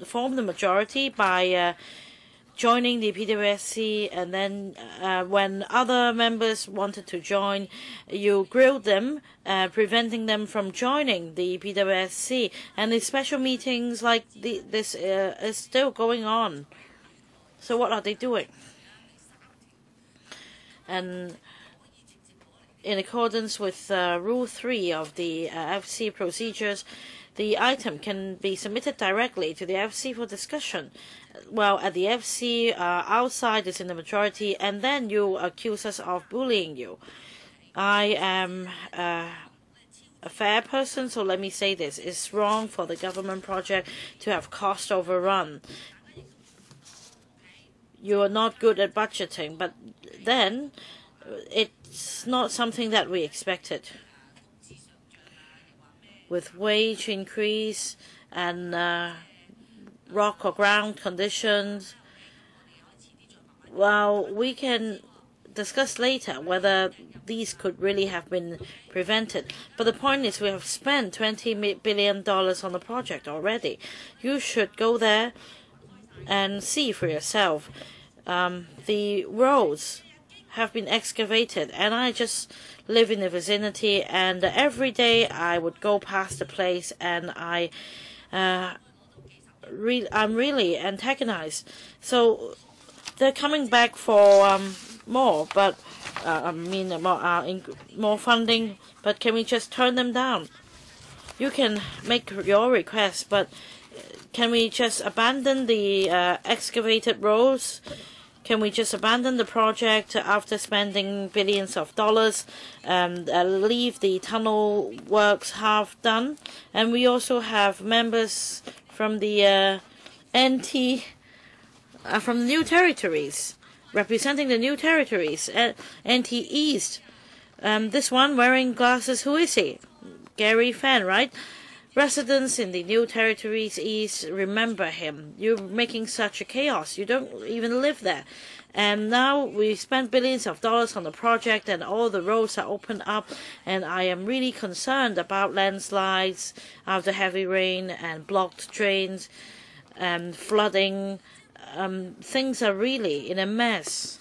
formed the majority by joining the PWSC, and then when other members wanted to join, you grilled them, preventing them from joining the PWSC. And the special meetings like this is still going on. So what are they doing? And in accordance with Rule 3 of the FC procedures, the item can be submitted directly to the FC for discussion. Well, at the FC, outside is in the majority, and then you accuse us of bullying you. I am a fair person, so let me say this. It's wrong for the government project to have cost overrun. You are not good at budgeting, but then it's not something that we expected. With wage increase and rock or ground conditions, well, we can discuss later whether these could really have been prevented. But the point is, we have spent $20 billion on the project already. You should go there and see for yourself. The roads have been excavated, and I just live in the vicinity, and every day I would go past the place, and I'm really antagonized. So they're coming back for more, but more funding. But can we just turn them down? You can make your request, but can we just abandon the excavated roads Can we just abandon the project after spending billions of dollars and leave the tunnel works half done? And we also have members from the from the new territories, representing the new territories, NT-East. This one wearing glasses, who is he? Gary Fan, right? Residents in the new territories east remember him. You're making such a chaos. You don't even live there. And now we spent billions of dollars on the project and all the roads are opened up. And I am really concerned about landslides after heavy rain and blocked drains and flooding. Things are really in a mess.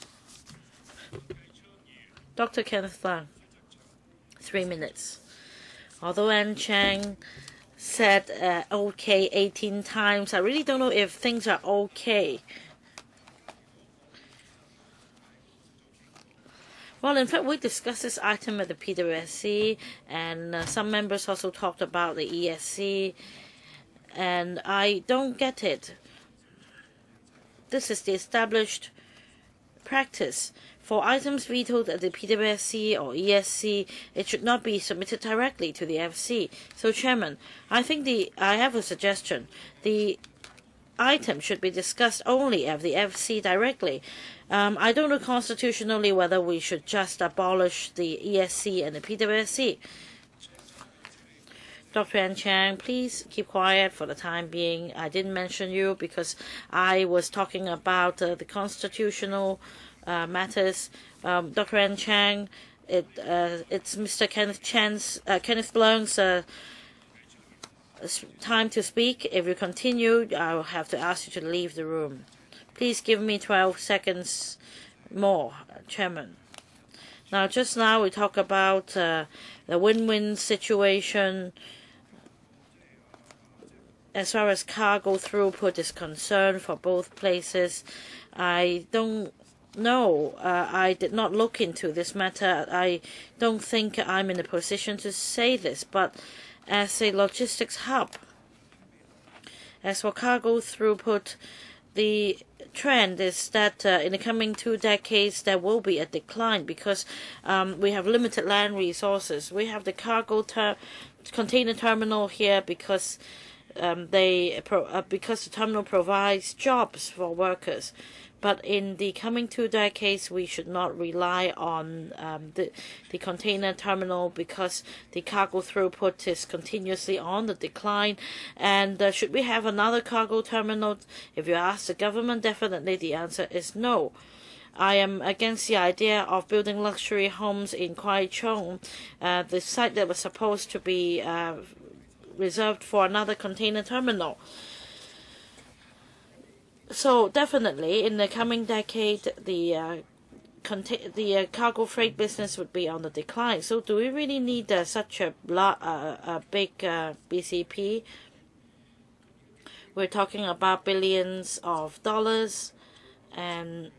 Dr. Kenneth Leung, 3 minutes. Although Anne Chang said okay 18 times, I really don't know if things are okay. Well, in fact, we discussed this item at the PWSC, and some members also talked about the ESC, and I don't get it. This is the established practice. For items vetoed at the PWSC or ESC, it should not be submitted directly to the FC. So, Chairman, I have a suggestion. The item should be discussed only at the FC directly. I don't know constitutionally whether we should just abolish the ESC and the PWSC. Dr. Anne Chang, please keep quiet for the time being. I didn't mention you because I was talking about the constitutional matters. Dr. Anne Chang, it's Mr. Kenneth Leung's time to speak. If you continue, I'll have to ask you to leave the room. Please give me 12 seconds more, Chairman. Now, just now we talk about the win-win situation as far as cargo throughput is concerned for both places. I don't know. I did not look into this matter. I don't think I'm in a position to say this, but as a logistics hub, as for cargo throughput, the trend is that in the coming 2 decades there will be a decline because we have limited land resources. We have the container terminal here because because the terminal provides jobs for workers. But in the coming 2 decades, we should not rely on the container terminal because the cargo throughput is continuously on the decline. And should we have another cargo terminal? If you ask the government, definitely the answer is no. I am against the idea of building luxury homes in Kwai Chung, the site that was supposed to be reserved for another container terminal. So definitely, in the coming decade, the cargo freight business would be on the decline. So do we really need such a big BCP? We're talking about billions of dollars, and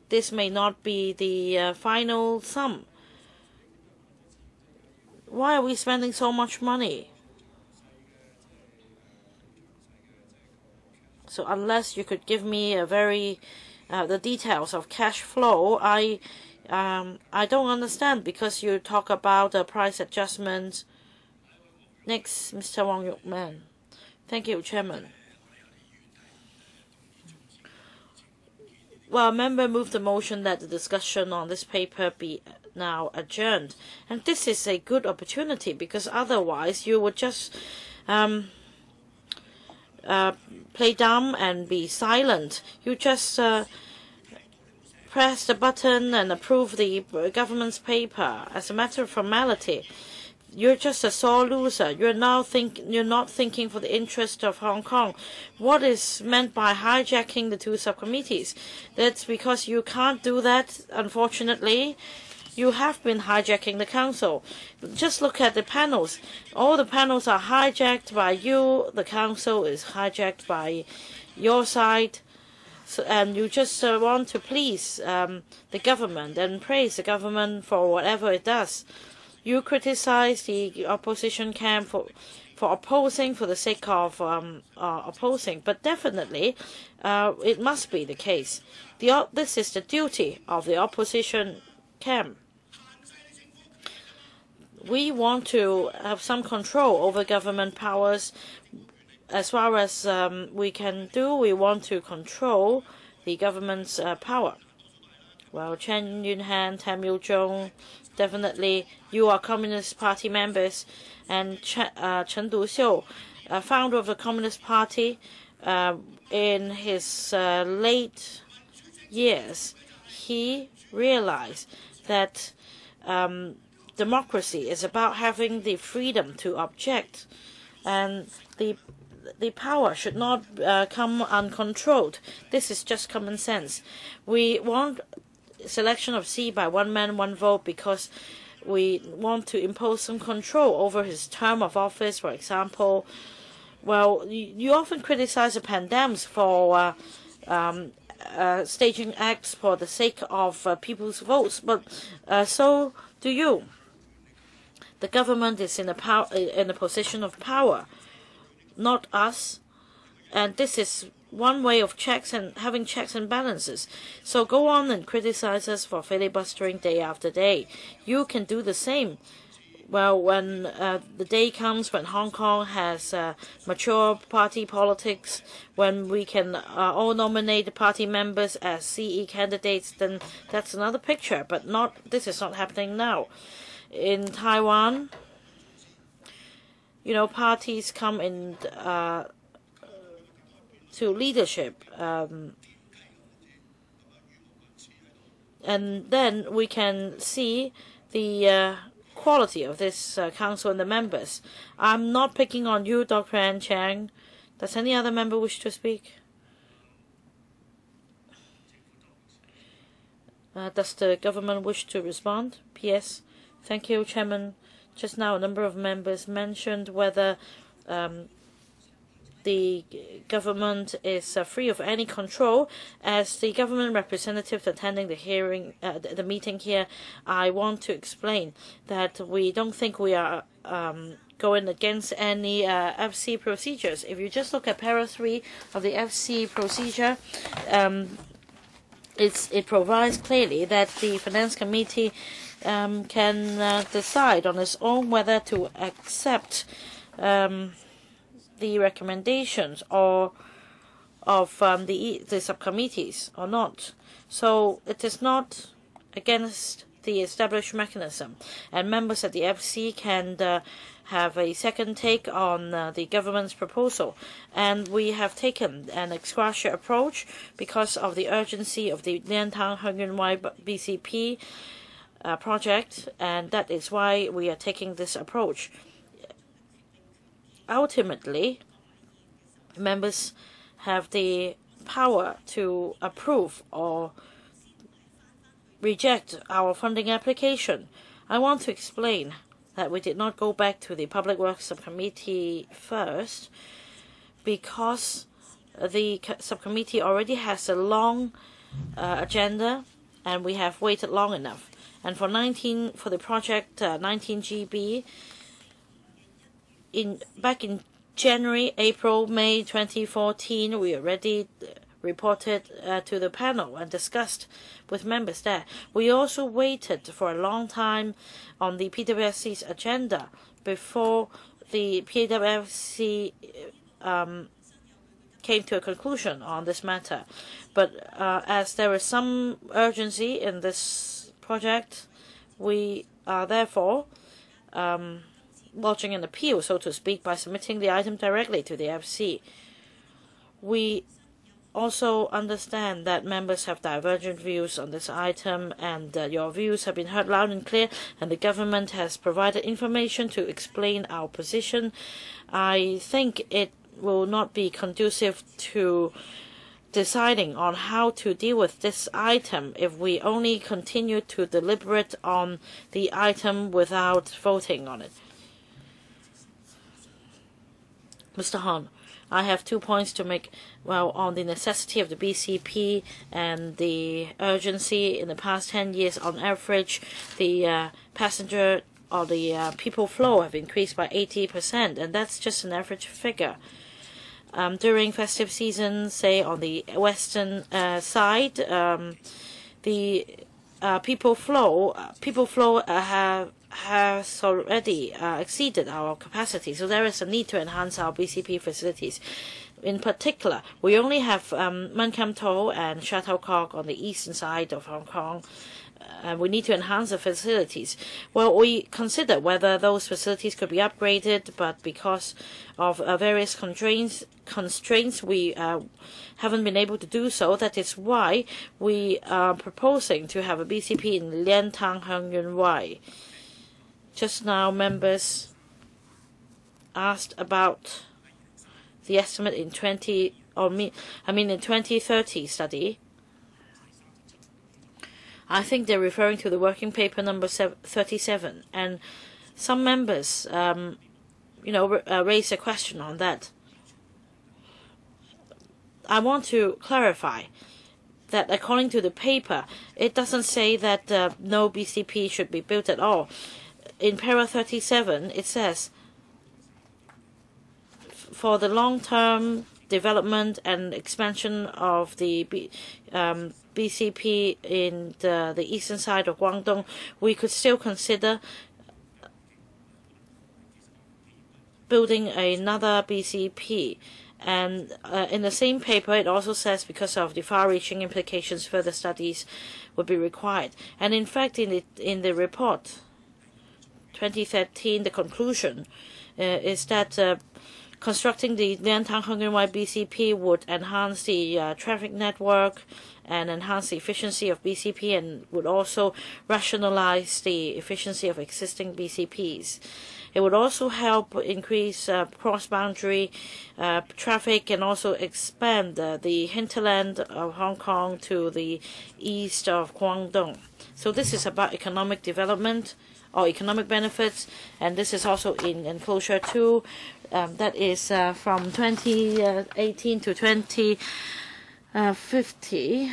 this may not be the final sum. Why are we spending so much money? So unless you could give me a the details of cash flow, I don't understand because you talk about price adjustments. Next, Mr. Wong Yuk Man. Thank you, Chairman. Well, a member moved the motion that the discussion on this paper be now adjourned. And this is a good opportunity because otherwise you would just play dumb and be silent. You just press the button and approve the government's paper as a matter of formality. You're just a sore loser. You're not thinking for the interest of Hong Kong. What is meant by hijacking the 2 subcommittees? That's because you can't do that, unfortunately. You have been hijacking the council. Just look at the panels. All the panels are hijacked by you. The council is hijacked by your side. So, and you just want to please the government and praise the government for whatever it does. You criticize the opposition camp for opposing for the sake of opposing, but definitely it must be the case. This is the duty of the opposition camp. We want to have some control over government powers. As far as we can do, we want to control the government's power. Well, Chen Yunhan, Tam Yu-jung, definitely you are Communist Party members, and Chen Du-xiu, founder of the Communist Party, in his late years, he realized that democracy is about having the freedom to object, and the power should not come uncontrolled. This is just common sense. We want selection of C by one man, one vote because we want to impose some control over his term of office, for example. Well, you often criticize the pandems for staging acts for the sake of people's votes, but so do you. The government is in a position of power, not us, and this is one way of having checks and balances. So go on and criticize us for filibustering day after day. You can do the same. Well, when the day comes when Hong Kong has mature party politics, when we can all nominate the party members as CE candidates, then that's another picture. But this is not happening now. In Taiwan, parties come in to leadership, and then we can see the quality of this council and the members. I'm not picking on you, Dr. Ann Chang. Does any other member wish to speak? Does the government wish to respond? P.S. Thank you, Chairman. Just now, a number of members mentioned whether the government is free of any control. As the government representative attending the hearing, the meeting here, I want to explain that we don't think we are going against any FC procedures. If you just look at para 3 of the FC procedure, it provides clearly that the Finance Committee can decide on its own whether to accept the recommendations of the subcommittees or not. So it is not against the established mechanism, and members at the FC can have a second take on the government's proposal. And we have taken an ex gratia approach because of the urgency of the Liantang Hengyunwai BCP project, and that is why we are taking this approach. Ultimately, members have the power to approve or reject our funding application. I want to explain that we did not go back to the Public Works Subcommittee first because the subcommittee already has a long agenda, and we have waited long enough. And for the project 19 GB, back in January, April, May 2014, we already reported to the panel and discussed with members there. We also waited for a long time on the PWSC's agenda before the PWSC came to a conclusion on this matter. But as there is some urgency in this project, we are therefore lodging an appeal, so to speak, by submitting the item directly to the FC. We also understand that members have divergent views on this item, and your views have been heard loud and clear, and the government has provided information to explain our position. I think it will not be conducive to deciding on how to deal with this item if we only continue to deliberate on the item without voting on it. Mr. Han, I have 2 points to make. Well, on the necessity of the BCP and the urgency in the past 10 years, on average, the passenger or the people flow have increased by 80%, and that's just an average figure. During festive season, say on the western side, the people flow has already exceeded our capacity. So there is a need to enhance our BCP facilities. In particular, we only have Man Kam To and Shuttlecock on the eastern side of Hong Kong. We need to enhance the facilities. Well, we considered whether those facilities could be upgraded, but because of various constraints, we haven't been able to do so. That is why we are proposing to have a BCP in Lian Tang Heng Yun Wai. Just now, members asked about the estimate in 2030 study. I think they're referring to the working paper number 37, and some members, raised a question on that. I want to clarify that according to the paper, it doesn't say that no BCP should be built at all. In para 37, it says, for the long-term development and expansion of the BCP in the eastern side of Guangdong, we could still consider building another BCP. And in the same paper, it also says because of the far-reaching implications, further studies would be required. And in fact, in the report 2013, the conclusion is that constructing the Lian Tang Heng Yun Wai BCP would enhance the traffic network and enhance the efficiency of BCP, and would also rationalize the efficiency of existing BCPs. It would also help increase cross-boundary traffic and also expand the hinterland of Hong Kong to the east of Guangdong. So this is about economic development or economic benefits, and this is also in enclosure 2. That is from 2018 to 2050.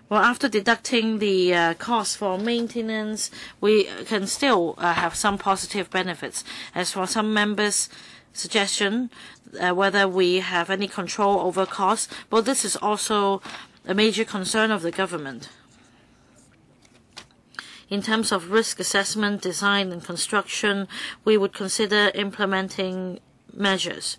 Well, after deducting the cost for maintenance, we can still have some positive benefits. As for some members' suggestion, whether we have any control over costs, well, this is also a major concern of the government. In terms of risk assessment, design, and construction, we would consider implementing measures.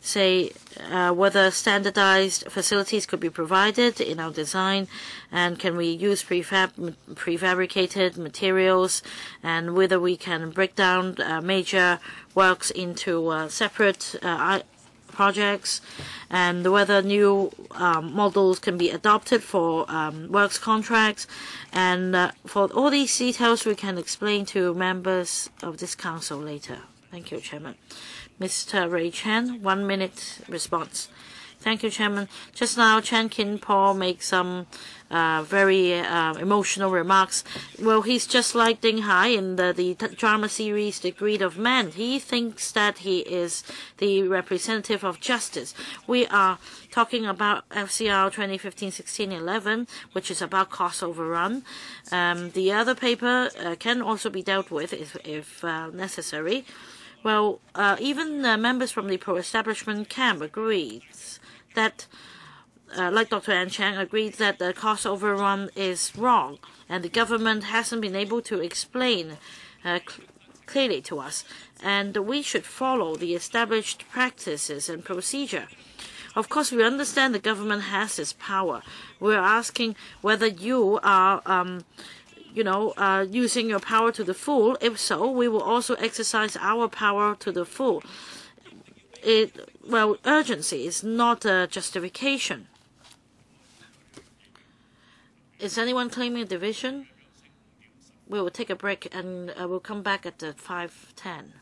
Say whether standardized facilities could be provided in our design, and can we use prefabricated materials, and whether we can break down major works into separate projects, and whether new models can be adopted for works contracts. And for all these details, we can explain to members of this council later. Thank you, Chairman. Mr. Ray Chan, 1 minute response. Thank you, Chairman. Just now, Chan Kin Paul made some very emotional remarks. Well, he's just like Ding Hai in the drama series The Greed of Man. He thinks that he is the representative of justice. We are talking about FCR 2015-16-11, which is about cost overrun. The other paper can also be dealt with if necessary. Well, even members from the pro-establishment camp agreed that, like Dr. An Chang, agreed that the cost overrun is wrong, and the government hasn't been able to explain clearly to us. And we should follow the established practices and procedure. Of course, we understand the government has this power. We're asking whether you are using your power to the full. If so, we will also exercise our power to the full. Urgency is not a justification. Is anyone claiming a division? We will take a break and we'll come back at 5:10.